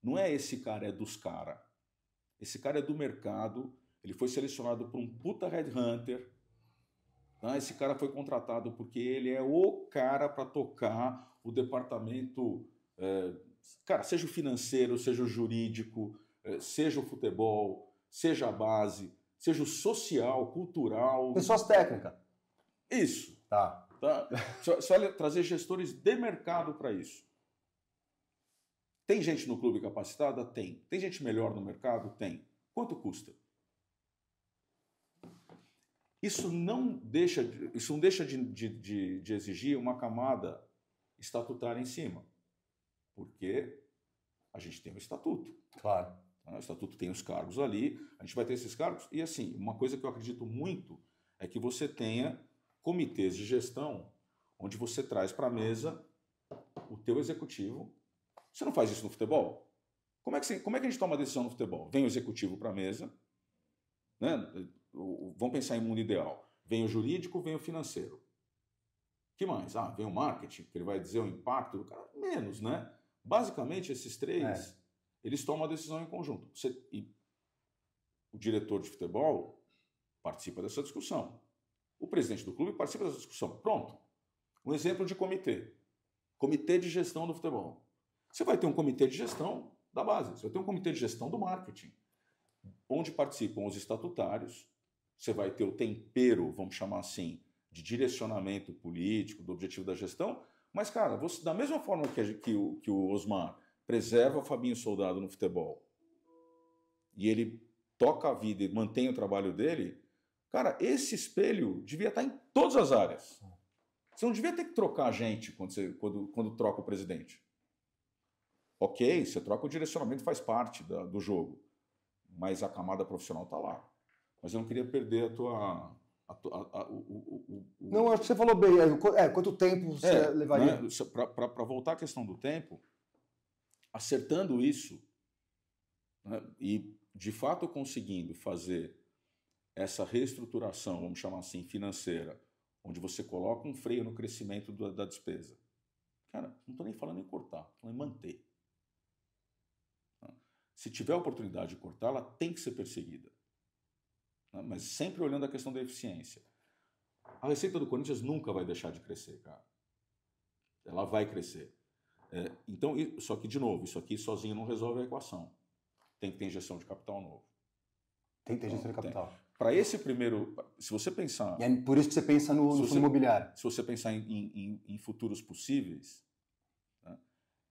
Não é esse cara, é dos caras. Esse cara é do mercado, ele foi selecionado por um puta headhunter. Esse cara foi contratado porque ele é o cara para tocar o departamento, cara, seja o financeiro, seja o jurídico, seja o futebol, seja a base, seja o social, cultural. Pessoas técnicas. Isso. Tá. Só trazer gestores de mercado para isso. Tem gente no clube capacitada? Tem. Tem gente melhor no mercado? Tem. Quanto custa? Isso não deixa de exigir uma camada estatutária em cima, porque a gente tem o estatuto. Claro. O estatuto tem os cargos ali, a gente vai ter esses cargos. E assim, uma coisa que eu acredito muito é que você tenha comitês de gestão onde você traz para a mesa o teu executivo. Você não faz isso no futebol? Como é que a gente toma a decisão no futebol? Vem o executivo para a mesa, né? Vamos pensar em mundo ideal. Vem o jurídico, vem o financeiro. O que mais? Vem o marketing, que ele vai dizer o impacto do cara. Menos, né? Basicamente, esses 3, eles tomam a decisão em conjunto. O diretor de futebol participa dessa discussão. O presidente do clube participa dessa discussão. Pronto. Um exemplo de comitê. Comitê de gestão do futebol. Você vai ter um comitê de gestão da base. Você vai ter um comitê de gestão do marketing, onde participam os estatutários. Você vai ter o tempero, vamos chamar assim, de direcionamento político, do objetivo da gestão. Mas, cara, da mesma forma que o Osmar preserva o Fabinho Soldado no futebol e ele toca a vida e mantém o trabalho dele, cara, esse espelho devia estar em todas as áreas. Você não devia ter que trocar a gente quando troca o presidente. Ok, você troca o direcionamento, faz parte do jogo. Mas a camada profissional está lá. Mas eu não queria perder Não, acho que você falou bem. Quanto tempo você levaria? Né? Para voltar à questão do tempo, acertando isso, né, e de fato conseguindo fazer essa reestruturação, vamos chamar assim, financeira, onde você coloca um freio no crescimento da despesa. Cara, não estou nem falando em cortar, estou falando em manter. Se tiver a oportunidade de cortar, ela tem que ser perseguida. Mas sempre olhando a questão da eficiência. A receita do Corinthians nunca vai deixar de crescer, cara. Ela vai crescer. Então, só que, de novo, isso aqui sozinho não resolve a equação. Tem que ter injeção de capital novo. Tem que ter injeção de capital. Para esse primeiro... Se você pensar... E é por isso que você pensa no fundo imobiliário. Se você pensar em futuros possíveis, né,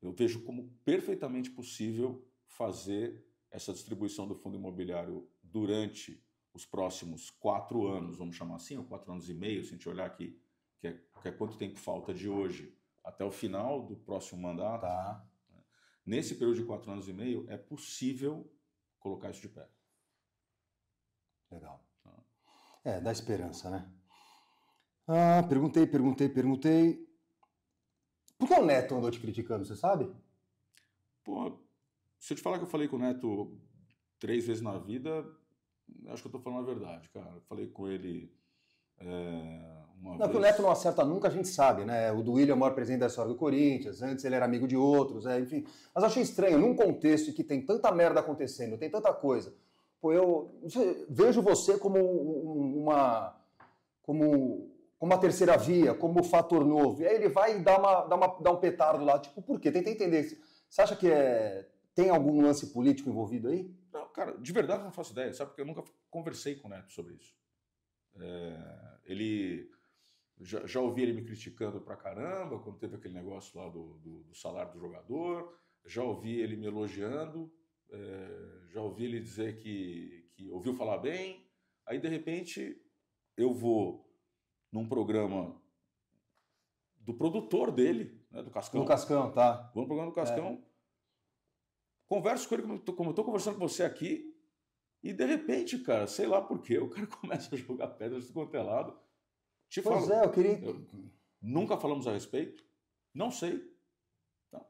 eu vejo como perfeitamente possível fazer essa distribuição do fundo imobiliário durante os próximos 4 anos, vamos chamar assim, ou 4 anos e meio, se a gente olhar aqui, que é quanto tempo falta de hoje até o final do próximo mandato. Tá. nesse período de 4 anos e meio, é possível colocar isso de pé. Legal. Dá esperança, né? Perguntei. Por que o Neto andou te criticando, você sabe? Pô, se eu te falar que eu falei com o Neto 3 vezes na vida, acho que eu tô falando a verdade, cara. Eu falei com ele uma vez. Que o Neto não acerta nunca, a gente sabe, né? O Duílio é o maior presidente da história do Corinthians, antes ele era amigo de outros, enfim. Mas eu achei estranho, num contexto que tem tanta merda acontecendo, tem tanta coisa. Pô, eu vejo você como uma terceira via, como fator novo. E aí ele vai e dá um petardo lá. Tipo, por quê? Tenta entender. Você acha que tem algum lance político envolvido aí? Não, cara, de verdade eu não faço ideia, sabe? Porque eu nunca conversei com o Neto sobre isso. Ele... Já ouvi ele me criticando pra caramba quando teve aquele negócio lá do salário do jogador. Já ouvi ele me elogiando. Já ouvi ele dizer que ouviu falar bem. Aí, de repente, eu vou num programa do produtor dele, né, do Cascão. Do Cascão, tá. Vou no programa do Cascão, converso com ele como eu tô conversando com você aqui, e de repente, cara, sei lá por quê, o cara começa a jogar pedras do quanto é lado. Eu queria... Nunca falamos a respeito, não sei. Tá.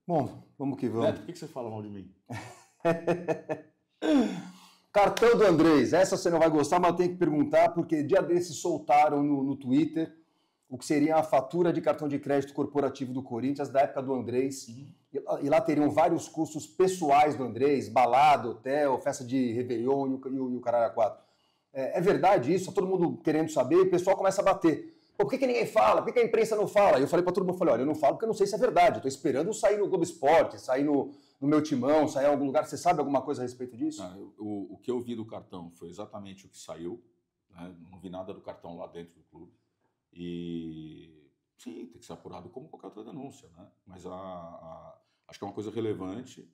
Bom, vamos que vamos. Neto, por que você fala mal de mim? Cartão do Andrés, essa você não vai gostar, mas eu tenho que perguntar, porque dia desses soltaram no Twitter o que seria a fatura de cartão de crédito corporativo do Corinthians da época do Andrés. E lá teriam vários custos pessoais do Andrés, balada, hotel, festa de Réveillon e o caralho a quatro. É verdade isso? Tá todo mundo querendo saber e o pessoal começa a bater. Pô, por que ninguém fala? Por que a imprensa não fala? Eu falei pra todo mundo, olha, eu não falo porque eu não sei se é verdade. Eu tô esperando sair no Globo Esporte, sair no meu Timão, sair em algum lugar. Você sabe alguma coisa a respeito disso? O que eu vi do cartão foi exatamente o que saiu. Né? Não vi nada do cartão lá dentro do clube. E sim, tem que ser apurado como qualquer outra denúncia, né? Mas acho que é uma coisa relevante,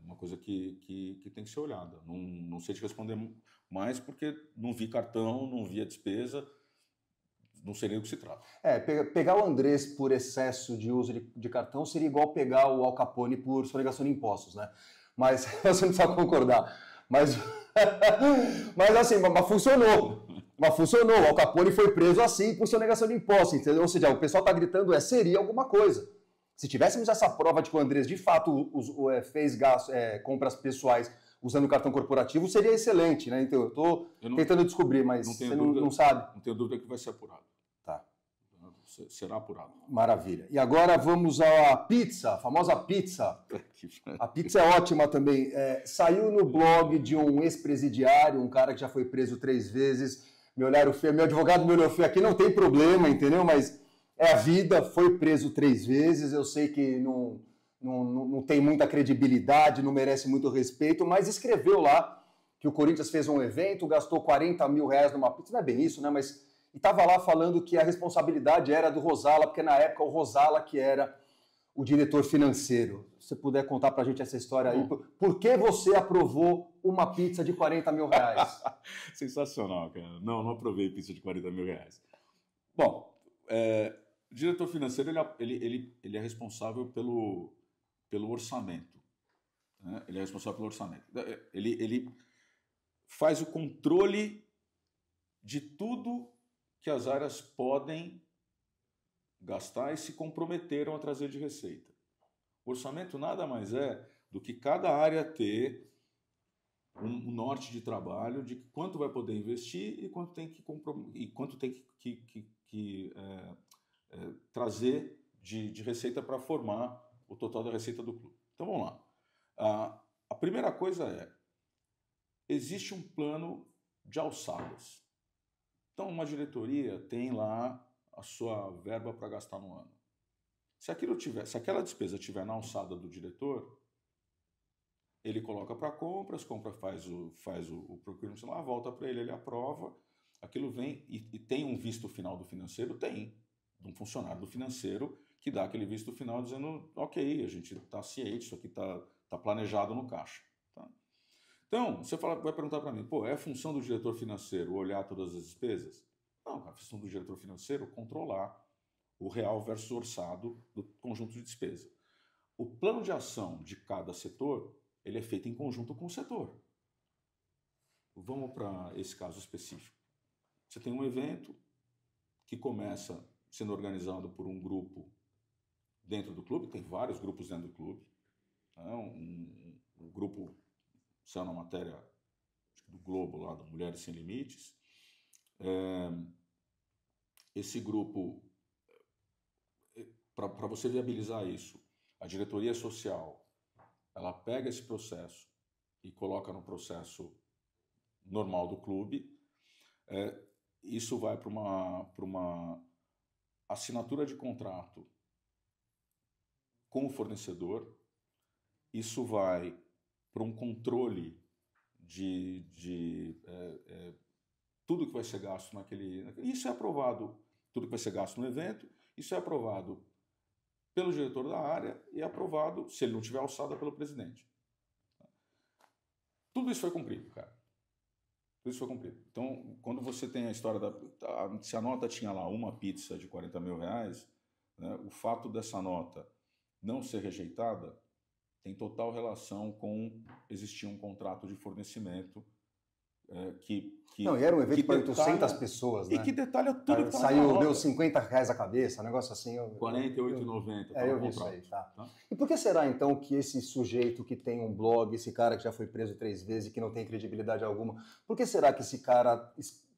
uma coisa que tem que ser olhada. Não sei te responder mais porque não vi cartão, não vi a despesa, não sei nem do que se trata. Pegar o Andrés por excesso de uso de cartão seria igual pegar o Al Capone por sonegação de impostos, né? Mas você não precisa concordar. Mas assim, mas funcionou. Mas funcionou. O Al Capone foi preso assim por sonegação de impostos, entendeu? Ou seja, o pessoal está gritando, seria alguma coisa. Se tivéssemos essa prova de que o Andrés de fato fez compras pessoais usando o cartão corporativo, seria excelente, né? Então eu estou tentando descobrir, mas você não sabe. Não tenho dúvida que vai ser apurado. Tá. Será apurado. Maravilha. E agora vamos à pizza, a famosa pizza. A pizza é ótima também. Saiu no blog de um ex-presidiário, um cara que já foi preso 3 vezes. Meu advogado me olhou feio aqui, não tem problema, entendeu? Mas é a vida, foi preso 3 vezes. Eu sei que não tem muita credibilidade, não merece muito respeito, mas escreveu lá que o Corinthians fez um evento, gastou R$40 mil numa pizza. Não é bem isso, né? Mas estava lá falando que a responsabilidade era do Rosala, porque na época o Rosala que era o diretor financeiro. Se você puder contar pra gente essa história aí, por que você aprovou uma pizza de R$40 mil? Sensacional, cara. Não aprovei pizza de R$40 mil. Bom, o diretor financeiro ele é responsável pelo orçamento. Né? Ele é responsável pelo orçamento. Ele faz o controle de tudo que as áreas podem gastar e se comprometeram a trazer de receita. O orçamento nada mais é do que cada área ter um norte de trabalho de quanto vai poder investir e quanto tem que trazer de receita para formar o total da receita do clube. Então vamos lá. A primeira coisa existe um plano de alçadas. Então uma diretoria tem lá a sua verba para gastar no ano. Se aquela despesa estiver na alçada do diretor, ele coloca para compras, faz o procurement lá, volta para ele aprova, aquilo vem e tem um visto final do financeiro? Tem, de um funcionário do financeiro que dá aquele visto final dizendo, ok, a gente está ciente, isso aqui está planejado no caixa. Tá? Então, você vai perguntar para mim, é função do diretor financeiro olhar todas as despesas? Não, a função do diretor financeiro é controlar o real versus orçado do conjunto de despesa. o plano de ação de cada setor, ele é feito em conjunto com o setor. Vamos para esse caso específico. Você tem um evento que começa sendo organizado por um grupo dentro do clube, tem vários grupos dentro do clube. Né? Um grupo, saiu na matéria do Globo, lá, do Mulheres Sem Limites. Esse grupo, para você viabilizar isso, a diretoria social, ela pega esse processo e coloca no processo normal do clube. Isso vai para uma assinatura de contrato com o fornecedor, isso vai para um controle de tudo que vai ser gasto naquele... Isso é aprovado, tudo que vai ser gasto no evento, isso é aprovado pelo diretor da área e é aprovado, se ele não tiver alçada, pelo presidente. Tudo isso foi cumprido, cara. Tudo isso foi cumprido. Então, quando você tem a história se a nota tinha lá uma pizza de R$40 mil, né, o fato dessa nota não ser rejeitada tem total relação com existir um contrato de fornecimento não, e era um evento para 800 pessoas, né? E que detalha tudo que está na nota. Deu R$50 a cabeça, um negócio assim. R$48,90. Eu vi isso aí, tá. E por que será, então, que esse sujeito que tem um blog, esse cara que já foi preso 3 vezes e que não tem credibilidade alguma, por que será que esse cara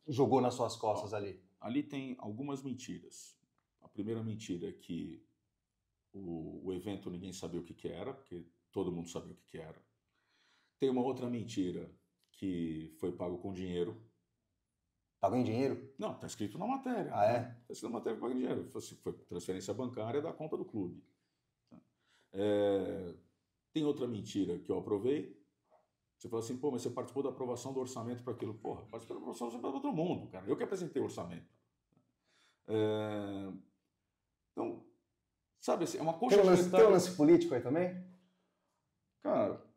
jogou nas suas costas ali? Ali tem algumas mentiras. A primeira mentira é que o evento ninguém sabia o que era, porque todo mundo sabia o que era. Tem uma outra mentira que foi pago com dinheiro. Pago em dinheiro? Não, está escrito na matéria. Ah, é? Está escrito na matéria que paga em dinheiro. Foi transferência bancária da conta do clube. Tem outra mentira que eu aprovei. Você fala assim, pô, mas você participou da aprovação do orçamento para aquilo. Porra, participei da aprovação do orçamento para todo mundo, cara. Eu que apresentei o orçamento. Então, sabe assim, é uma coisa... Tem um lance político aí também? Cara...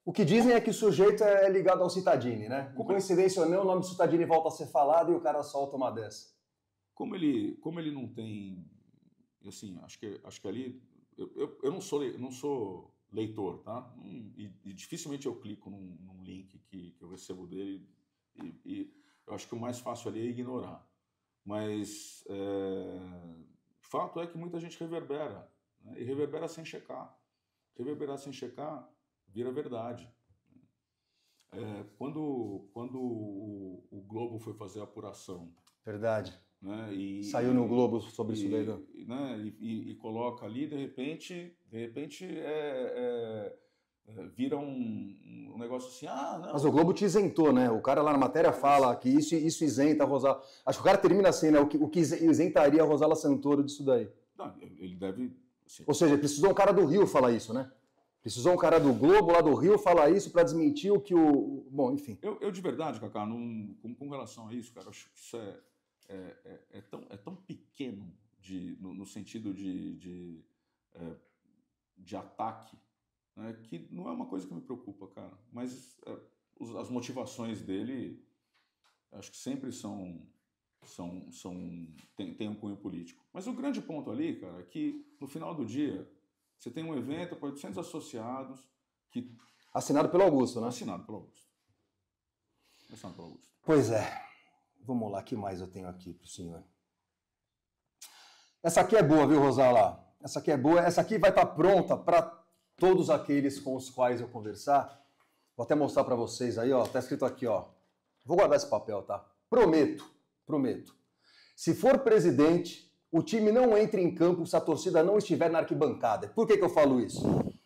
O que dizem é que o sujeito é ligado ao Cittadini, né? Por coincidência ou não, o nome do Cittadini volta a ser falado e o cara solta uma dessa. Como ele não tem... Assim, acho que ali... Eu não sou leitor, tá? E dificilmente eu clico num link que eu recebo dele e eu acho que o mais fácil ali é ignorar. Mas fato é que muita gente reverbera, né? E reverbera sem checar. Reverberar sem checar vira verdade. Quando o Globo foi fazer a apuração... Verdade. Né, saiu no Globo sobre isso daí. Né, e coloca ali, de repente vira um negócio assim, não... Mas o Globo te isentou, né? O cara lá na matéria fala que isso isenta a Rosala... Acho que o cara termina assim, né? O que isentaria a Rosala Santoro disso daí. Não, ele deve... Assim... Ou seja, precisou um cara do Rio falar isso, né? Precisou um cara do Globo lá do Rio falar isso para desmentir o que o... Bom, enfim. Eu de verdade, Cacá, com relação a isso, cara, acho que isso é tão pequeno no sentido de ataque, né, que não é uma coisa que me preocupa, cara. Mas as motivações dele, acho que sempre tem um cunho político. Mas o grande ponto ali, cara, é que no final do dia você tem um evento com 800 associados que... Assinado pelo Augusto, né? Assinado pelo Augusto. Pois é. Vamos lá, o que mais eu tenho aqui para o senhor? Essa aqui é boa, viu, Rosala? Essa aqui é boa. Essa aqui vai estar pronta para todos aqueles com os quais eu conversar. Vou até mostrar para vocês aí, ó. Tá escrito aqui, ó. Vou guardar esse papel, tá? Prometo. Se for presidente, o time não entra em campo se a torcida não estiver na arquibancada. Por que eu falo isso?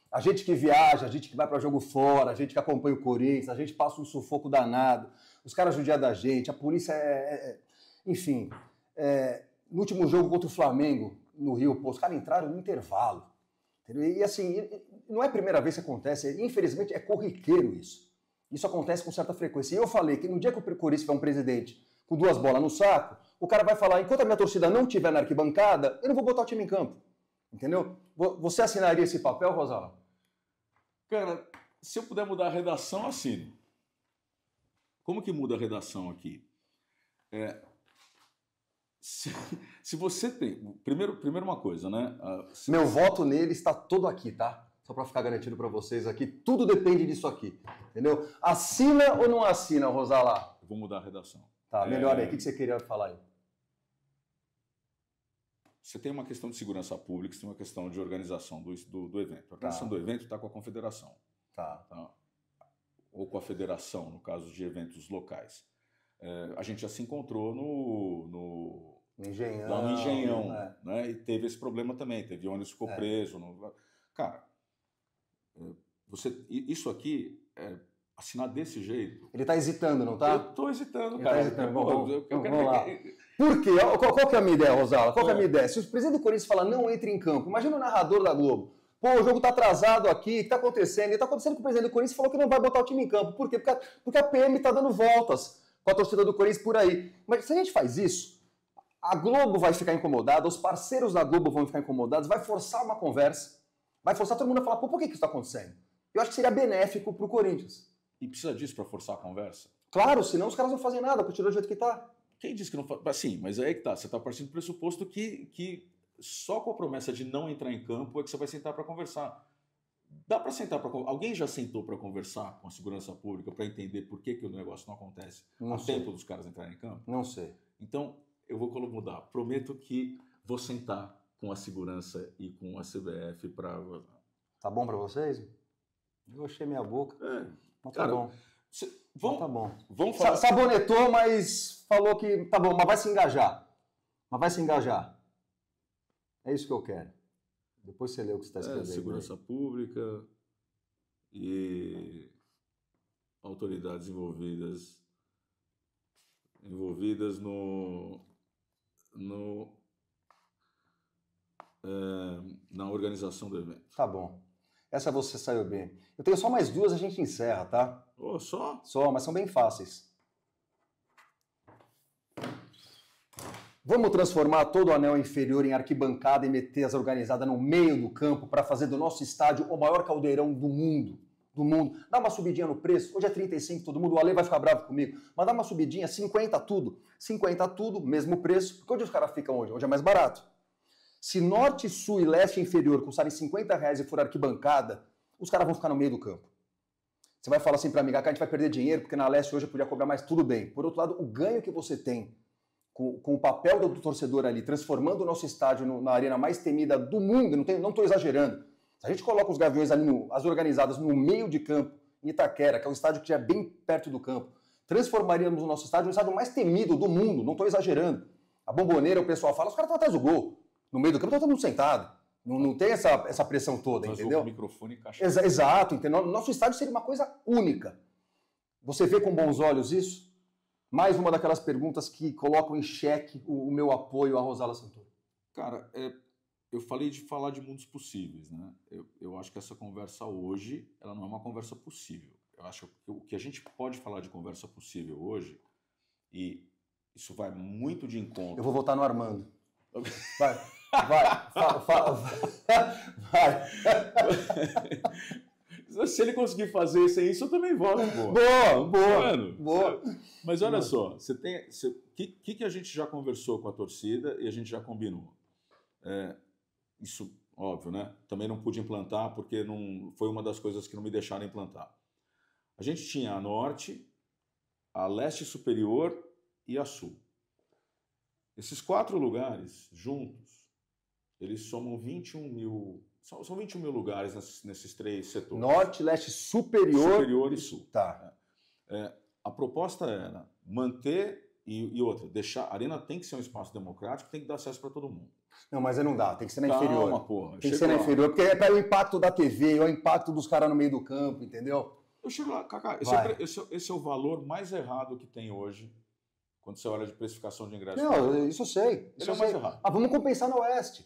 A gente que viaja, a gente que vai para jogo fora, a gente que acompanha o Corinthians, a gente passa um sufoco danado, os caras judiam da gente, a polícia enfim, no último jogo contra o Flamengo, no Rio, os caras entraram no intervalo. Entendeu? E assim, não é a primeira vez que acontece, infelizmente é corriqueiro isso. Isso acontece com certa frequência. E eu falei que no dia que o Corinthians tiver um presidente com 2 bolas no saco, o cara vai falar, enquanto a minha torcida não estiver na arquibancada, eu não vou botar o time em campo. Entendeu? Você assinaria esse papel, Rosala? Cara, se eu puder mudar a redação, assino. Como que muda a redação aqui? se você tem... Primeiro uma coisa, né? Meu voto nele está todo aqui, tá? Só para ficar garantido para vocês aqui, tudo depende disso aqui, entendeu? Assina ou não assina, Rosala? Eu vou mudar a redação. Tá, melhor aí. O que você queria falar aí? Você tem uma questão de segurança pública, você tem uma questão de organização do evento. A organização do evento está com a confederação. Tá. Ou com a federação, no caso de eventos locais. A gente já se encontrou no Engenhão. Lá no Engenhão, né? E teve esse problema também. Teve ônibus que ficou preso. Cara, isso aqui, assinar desse jeito... Ele está hesitando, não tá? Eu estou hesitando, cara. Tá hesitando. Vamos lá. Por quê? Qual que é a minha ideia, Rosala? Qual que é a minha ideia? Se o presidente do Corinthians fala não entre em campo, imagina o narrador da Globo. Pô, o jogo tá atrasado aqui, o que tá acontecendo? E tá acontecendo que o presidente do Corinthians falou que não vai botar o time em campo. Por quê? Porque a PM tá dando voltas com a torcida do Corinthians por aí. Mas se a gente faz isso, a Globo vai ficar incomodada, os parceiros da Globo vão ficar incomodados, vai forçar uma conversa, vai forçar todo mundo a falar, pô, por que isso tá acontecendo? Eu acho que seria benéfico pro Corinthians. E precisa disso para forçar a conversa? Claro, senão os caras não fazem nada, continua do jeito que tá. Quem disse que não faz? Sim, mas aí que tá. Você tá partindo do pressuposto que só com a promessa de não entrar em campo é que você vai sentar para conversar. Dá para sentar para conversar? Alguém já sentou para conversar com a segurança pública para entender por que o negócio não acontece a tempo dos caras entrarem em campo? Não sei. Então, eu vou mudar. Prometo que vou sentar com a segurança e com a CBF para... Tá bom para vocês? Eu achei minha boca. Mas tá bom. Tá bom. Vamos falar. Sabonetou, mas falou que tá bom, mas vai se engajar. É isso que eu quero. Depois você lê o que você está escrevendo. Segurança pública e autoridades envolvidas na organização do evento. Tá bom. Essa você saiu bem. Eu tenho só mais duas, a gente encerra, tá? Só? Só, mas são bem fáceis. Vamos transformar todo o anel inferior em arquibancada e meter as organizadas no meio do campo para fazer do nosso estádio o maior caldeirão do mundo. Dá uma subidinha no preço. Hoje é 35 todo mundo, o Ale vai ficar bravo comigo. Mas dá uma subidinha, 50 tudo. 50 tudo, mesmo preço. Porque onde os caras ficam hoje? Hoje é mais barato. Se norte, sul e leste inferior custarem R$50 e for arquibancada, os caras vão ficar no meio do campo. Você vai falar assim para mim, que a gente vai perder dinheiro porque na leste hoje eu podia cobrar mais, tudo bem. Por outro lado, o ganho que você tem com o papel do torcedor ali, transformando o nosso estádio na arena mais temida do mundo, não estou exagerando. Se a gente coloca os Gaviões ali, as organizadas, no meio de campo, em Itaquera, que é um estádio que já é bem perto do campo, transformaríamos o nosso estádio no estádio mais temido do mundo, não estou exagerando. A Bomboneira, o pessoal fala, os caras estão atrás do gol. No meio do campo está todo mundo sentado. Não tem essa pressão toda, entendeu? O microfone encaixa. Exato, entendeu? Nosso estádio seria uma coisa única. Você vê com bons olhos isso? Mais uma daquelas perguntas que colocam em xeque o meu apoio a Rosala Santoro. Cara, eu falei de falar de mundos possíveis, né? Eu acho que essa conversa hoje, ela não é uma conversa possível. Eu acho que o que a gente pode falar de conversa possível hoje, e isso vai muito de encontro... Eu vou votar no Armando. Vai. Se ele conseguir fazer sem isso, eu também voto. Boa. Mas olha só, o que a gente já conversou com a torcida e a gente já combinou? Isso, óbvio, né? Também não pude implantar porque foi uma das coisas que não me deixaram implantar. A gente tinha a Norte, a Leste Superior e a Sul. Esses 4 lugares juntos, eles somam 21 mil... São 21 mil lugares nesses 3 setores. Norte, Leste, Superior e Sul. Tá. A proposta era manter e outra, deixar... A arena tem que ser um espaço democrático, tem que dar acesso para todo mundo. Não, mas não dá, tem que ser na inferior. Calma, porra. Tem que ser na inferior, porque é para o impacto da TV, é o impacto dos caras no meio do campo, entendeu? Eu chego lá, Cacá, esse é o valor mais errado que tem hoje, quando você olha de precificação de ingressos. Não, isso eu sei. Ele é o mais errado. Ah, vamos compensar na Oeste.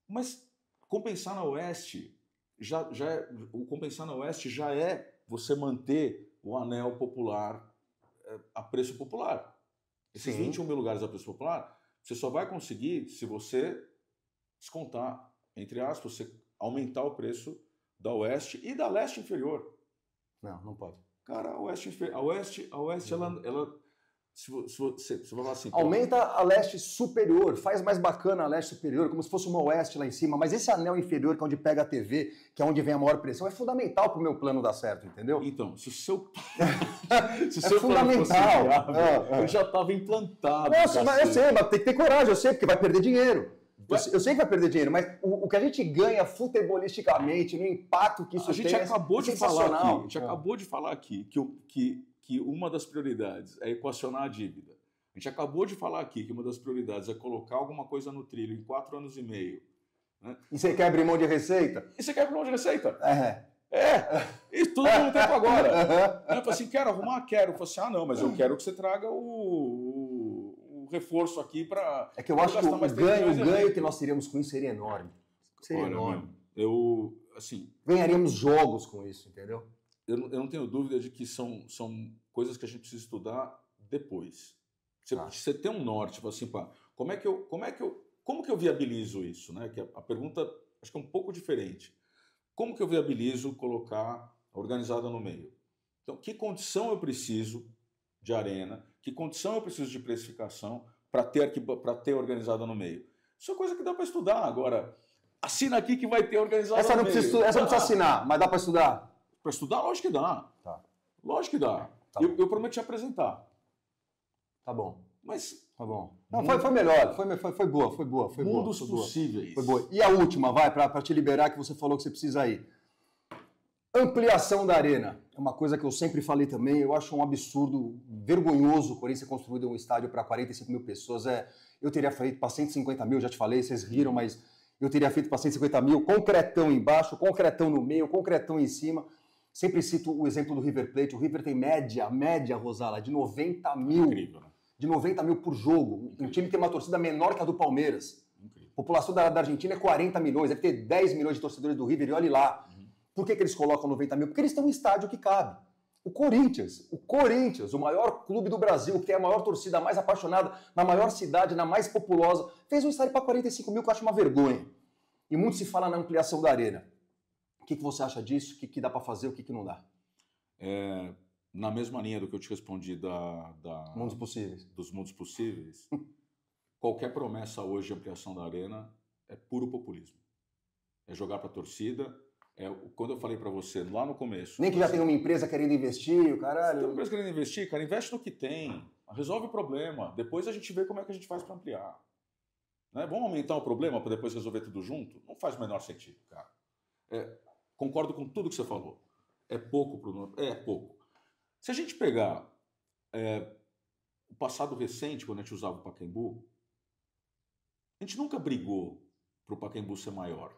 Mas compensar na Oeste o compensar na Oeste já é você manter o anel popular a preço popular. Esses 21 mil lugares a preço popular, você só vai conseguir se você descontar, entre aspas, você aumentar o preço da Oeste e da Leste inferior. Não pode. Cara, a Oeste ela Se você vai falar assim... Aumenta a leste superior, faz mais bacana a leste superior, como se fosse uma oeste lá em cima, mas esse anel inferior, que é onde pega a TV, que é onde vem a maior pressão, é fundamental para o meu plano dar certo, entendeu? Então, se o seu... se o seu fundamental. Ele já estava implantado. Nossa, mas eu sei, mas tem que ter coragem, eu sei, porque vai perder dinheiro. Eu sei que vai perder dinheiro, mas o que a gente ganha futebolisticamente, no impacto que isso tem, a gente acabou de falar aqui, a gente acabou de falar aqui que uma das prioridades é equacionar a dívida. A gente acabou de falar aqui que uma das prioridades é colocar alguma coisa no trilho em 4 anos e meio. Né? E você quer abrir mão de receita? E você quer abrir mão de receita? Isso tudo no no tempo agora. Eu falei assim, quero arrumar? Quero. Eu falei assim, não, mas eu quero que você traga o reforço aqui para... É que eu acho que o ganho que nós teríamos com isso seria enorme. Seria enorme. Ganharíamos jogos com isso, entendeu? Eu não tenho dúvida de que são coisas que a gente precisa estudar depois. Você tem um norte, tipo assim, pá, como que eu viabilizo isso? Né? Que a pergunta, acho que é um pouco diferente. Como que eu viabilizo colocar a organizada no meio? Então, que condição eu preciso de arena? Que condição eu preciso de precificação para ter organizada no meio? Isso é coisa que dá para estudar. Agora, assina aqui que vai ter organizada no meio. Essa não precisa assinar, mas dá para estudar? Para estudar, lógico que dá. Tá. Lógico que dá. Tá. Eu prometo te apresentar. Tá bom. Mas... Tá bom. Não, foi melhor. Foi boa. Mundos possíveis. Foi boa. E a última, vai, para te liberar, que você falou que você precisa ir. Ampliação da arena. É uma coisa que eu sempre falei também. Eu acho um absurdo, vergonhoso o Corinthians ter construído um estádio para 45 mil pessoas. Eu teria feito para 150 mil, já te falei, vocês riram, mas eu teria feito para 150 mil, concretão embaixo, concretão no meio, concretão em cima. Sempre cito o exemplo do River Plate. O River tem média, Rosala, de 90 mil. Incrível, né? De 90 mil por jogo. Incrível. Um time tem uma torcida menor que a do Palmeiras. Incrível. A população da Argentina é 40 milhões, deve ter 10 milhões de torcedores do River, e olhe lá. Por que eles colocam 90 mil? Porque eles têm um estádio que cabe. O Corinthians, o maior clube do Brasil, que tem a maior torcida, a mais apaixonada, na maior cidade, na mais populosa, fez um estádio para 45 mil, que eu acho uma vergonha. E muito se fala na ampliação da arena. O que você acha disso? O que dá para fazer, o que não dá? Na mesma linha do que eu te respondi Mundos possíveis. Dos mundos possíveis, qualquer promessa hoje de ampliação da arena é puro populismo. É jogar para a torcida. Quando eu falei para você lá no começo... Nem que já tem uma empresa querendo investir, o caralho... Tem uma empresa querendo investir, cara, investe no que tem. Resolve o problema. Depois a gente vê como é que a gente faz para ampliar. Né? Vamos aumentar o problema para depois resolver tudo junto? Não faz o menor sentido, cara. Concordo com tudo que você falou. É pouco. É pouco. Se a gente pegar o passado recente, quando a gente usava o Pacaembu, a gente nunca brigou para o Pacaembu ser maior.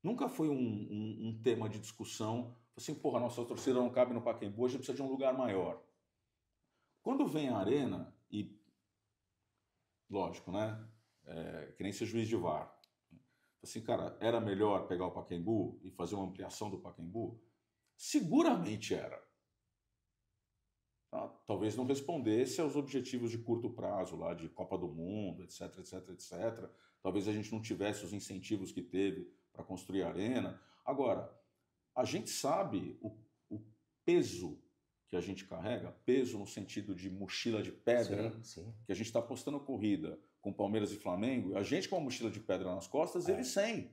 Nunca foi um tema de discussão, assim, porra, nossa torcida não cabe no Pacaembu, a gente precisa de um lugar maior. Quando vem a arena, e lógico, né? Que nem ser juiz de VAR. Assim, cara, era melhor pegar o Pacaembu e fazer uma ampliação do Pacaembu? Seguramente era. Tá? Talvez não respondesse aos objetivos de curto prazo, lá de Copa do Mundo, etc. Talvez a gente não tivesse os incentivos que teve para construir a arena. Agora, a gente sabe o peso que a gente carrega, peso no sentido de mochila de pedra, sim. Que a gente está apostando corrida com Palmeiras e Flamengo, a gente com uma mochila de pedra nas costas, eles sem.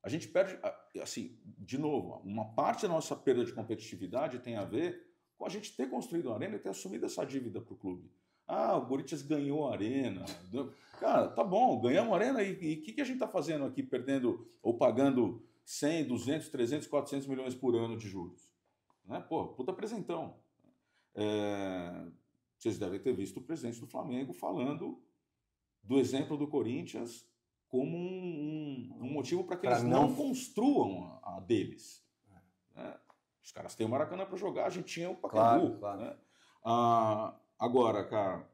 A gente perde, assim, de novo, uma parte da nossa perda de competitividade tem a ver com a gente ter construído a arena e ter assumido essa dívida para o clube. O Corinthians ganhou a arena. Cara, tá bom, ganhamos a arena e o que a gente está fazendo aqui, perdendo ou pagando 100, 200, 300, 400 milhões por ano de juros? Né? Pô, puta presentão. Vocês devem ter visto o presidente do Flamengo falando do exemplo do Corinthians como um motivo para que eles não construam a deles. Né? Os caras têm o Maracanã para jogar, a gente tinha o Pacaembu. Claro. Né? Agora, cara,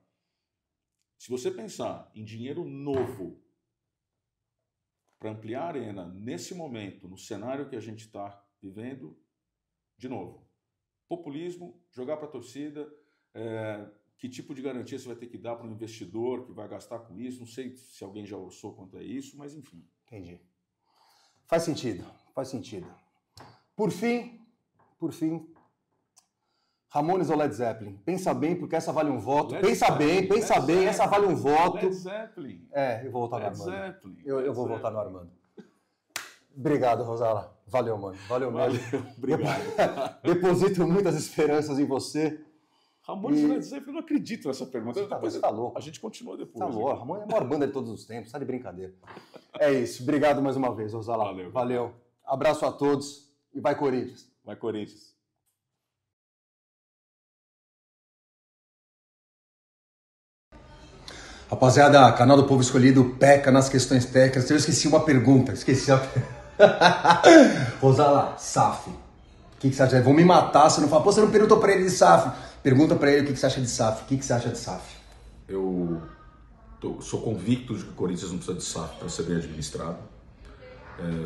se você pensar em dinheiro novo para ampliar a arena nesse momento, no cenário que a gente está vivendo, de novo, populismo, jogar para a torcida, que tipo de garantia você vai ter que dar para um investidor que vai gastar com isso? Não sei se alguém já orçou quanto a isso, mas enfim. Entendi. Faz sentido. Por fim, Ramones ou Led Zeppelin? Pensa bem, porque essa vale um voto. Led pensa Zeppelin, bem, essa vale um voto. Led Zeppelin. Eu vou votar no Led Armando. Zeppelin. Eu vou votar no Armando. Obrigado, Rosala. Valeu, mano. Valeu mesmo. Obrigado. Deposito muitas esperanças em você. Ramones e Led Zeppelin, eu não acredito nessa pergunta. Você tá louco. A gente continua depois. Tá louco. Ramones é a maior banda de todos os tempos. Tá de brincadeira. É isso. Obrigado mais uma vez, Rosala. Valeu. Abraço a todos e vai Corinthians. Vai Corinthians. Rapaziada, canal do Povo Escolhido peca nas questões técnicas. Eu esqueci uma pergunta. Rosala, SAF. O que você acha? Vão me matar se não falar. Pô, você não perguntou pra ele de SAF. Pergunta pra ele o que você acha de SAF. O que você acha de SAF? Eu sou convicto de que o Corinthians não precisa de SAF para ser bem administrado.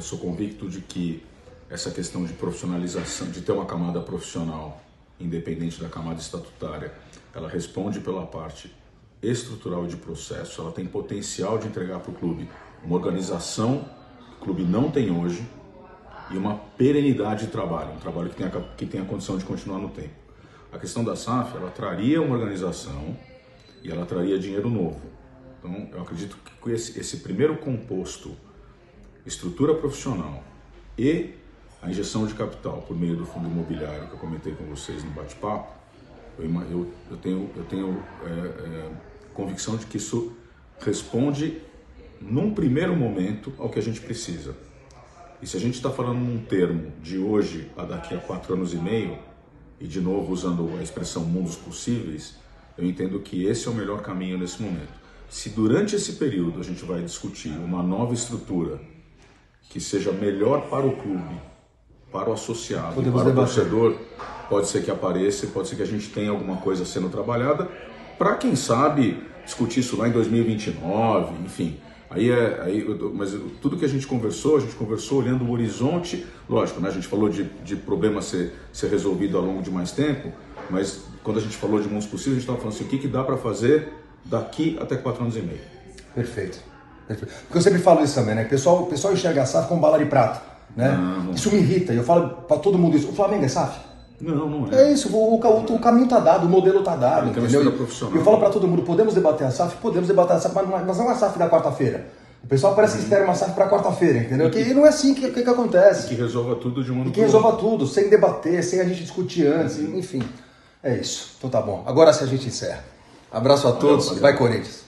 Sou convicto de que essa questão de profissionalização, de ter uma camada profissional independente da camada estatutária, ela responde pela parte estrutural de processo, ela tem potencial de entregar para o clube uma organização que o clube não tem hoje e uma perenidade de trabalho, um trabalho que tenha condição de continuar no tempo. A questão da SAF, ela traria uma organização e ela traria dinheiro novo. Então, eu acredito que com esse primeiro composto, estrutura profissional e a injeção de capital por meio do fundo imobiliário que eu comentei com vocês no bate-papo, eu tenho convicção de que isso responde, num primeiro momento, ao que a gente precisa. E se a gente está falando num termo de hoje a daqui a 4 anos e meio, e de novo usando a expressão mundos possíveis, eu entendo que esse é o melhor caminho nesse momento. Se durante esse período a gente vai discutir uma nova estrutura que seja melhor para o clube, para o associado, para o torcedor, pode ser que apareça, pode ser que a gente tenha alguma coisa sendo trabalhada, para quem sabe discutir isso lá em 2029, enfim. Mas tudo que a gente conversou olhando o horizonte, lógico, né? A gente falou de problema ser resolvido ao longo de mais tempo, mas quando a gente falou de mundos possíveis, a gente estava falando assim, o que dá para fazer daqui até 4 anos e meio. Perfeito. Porque eu sempre falo isso também, né? O pessoal enxerga a SAF como bala de prata, né? Isso me irrita, e eu falo para todo mundo isso. O Flamengo é SAF? Não é. É isso, o caminho tá dado, o modelo tá dado, entendeu? E eu falo para todo mundo, podemos debater a SAF? Podemos debater a SAF, mas não é uma SAF da quarta-feira. O pessoal parece que espera uma SAF para quarta-feira, entendeu? E não é assim que acontece. E que resolva tudo de um ano. E que resolva tudo, sem debater, sem a gente discutir antes, enfim. É isso. Então tá bom. Agora sim a gente encerra. Abraço a todos, vai Corinthians.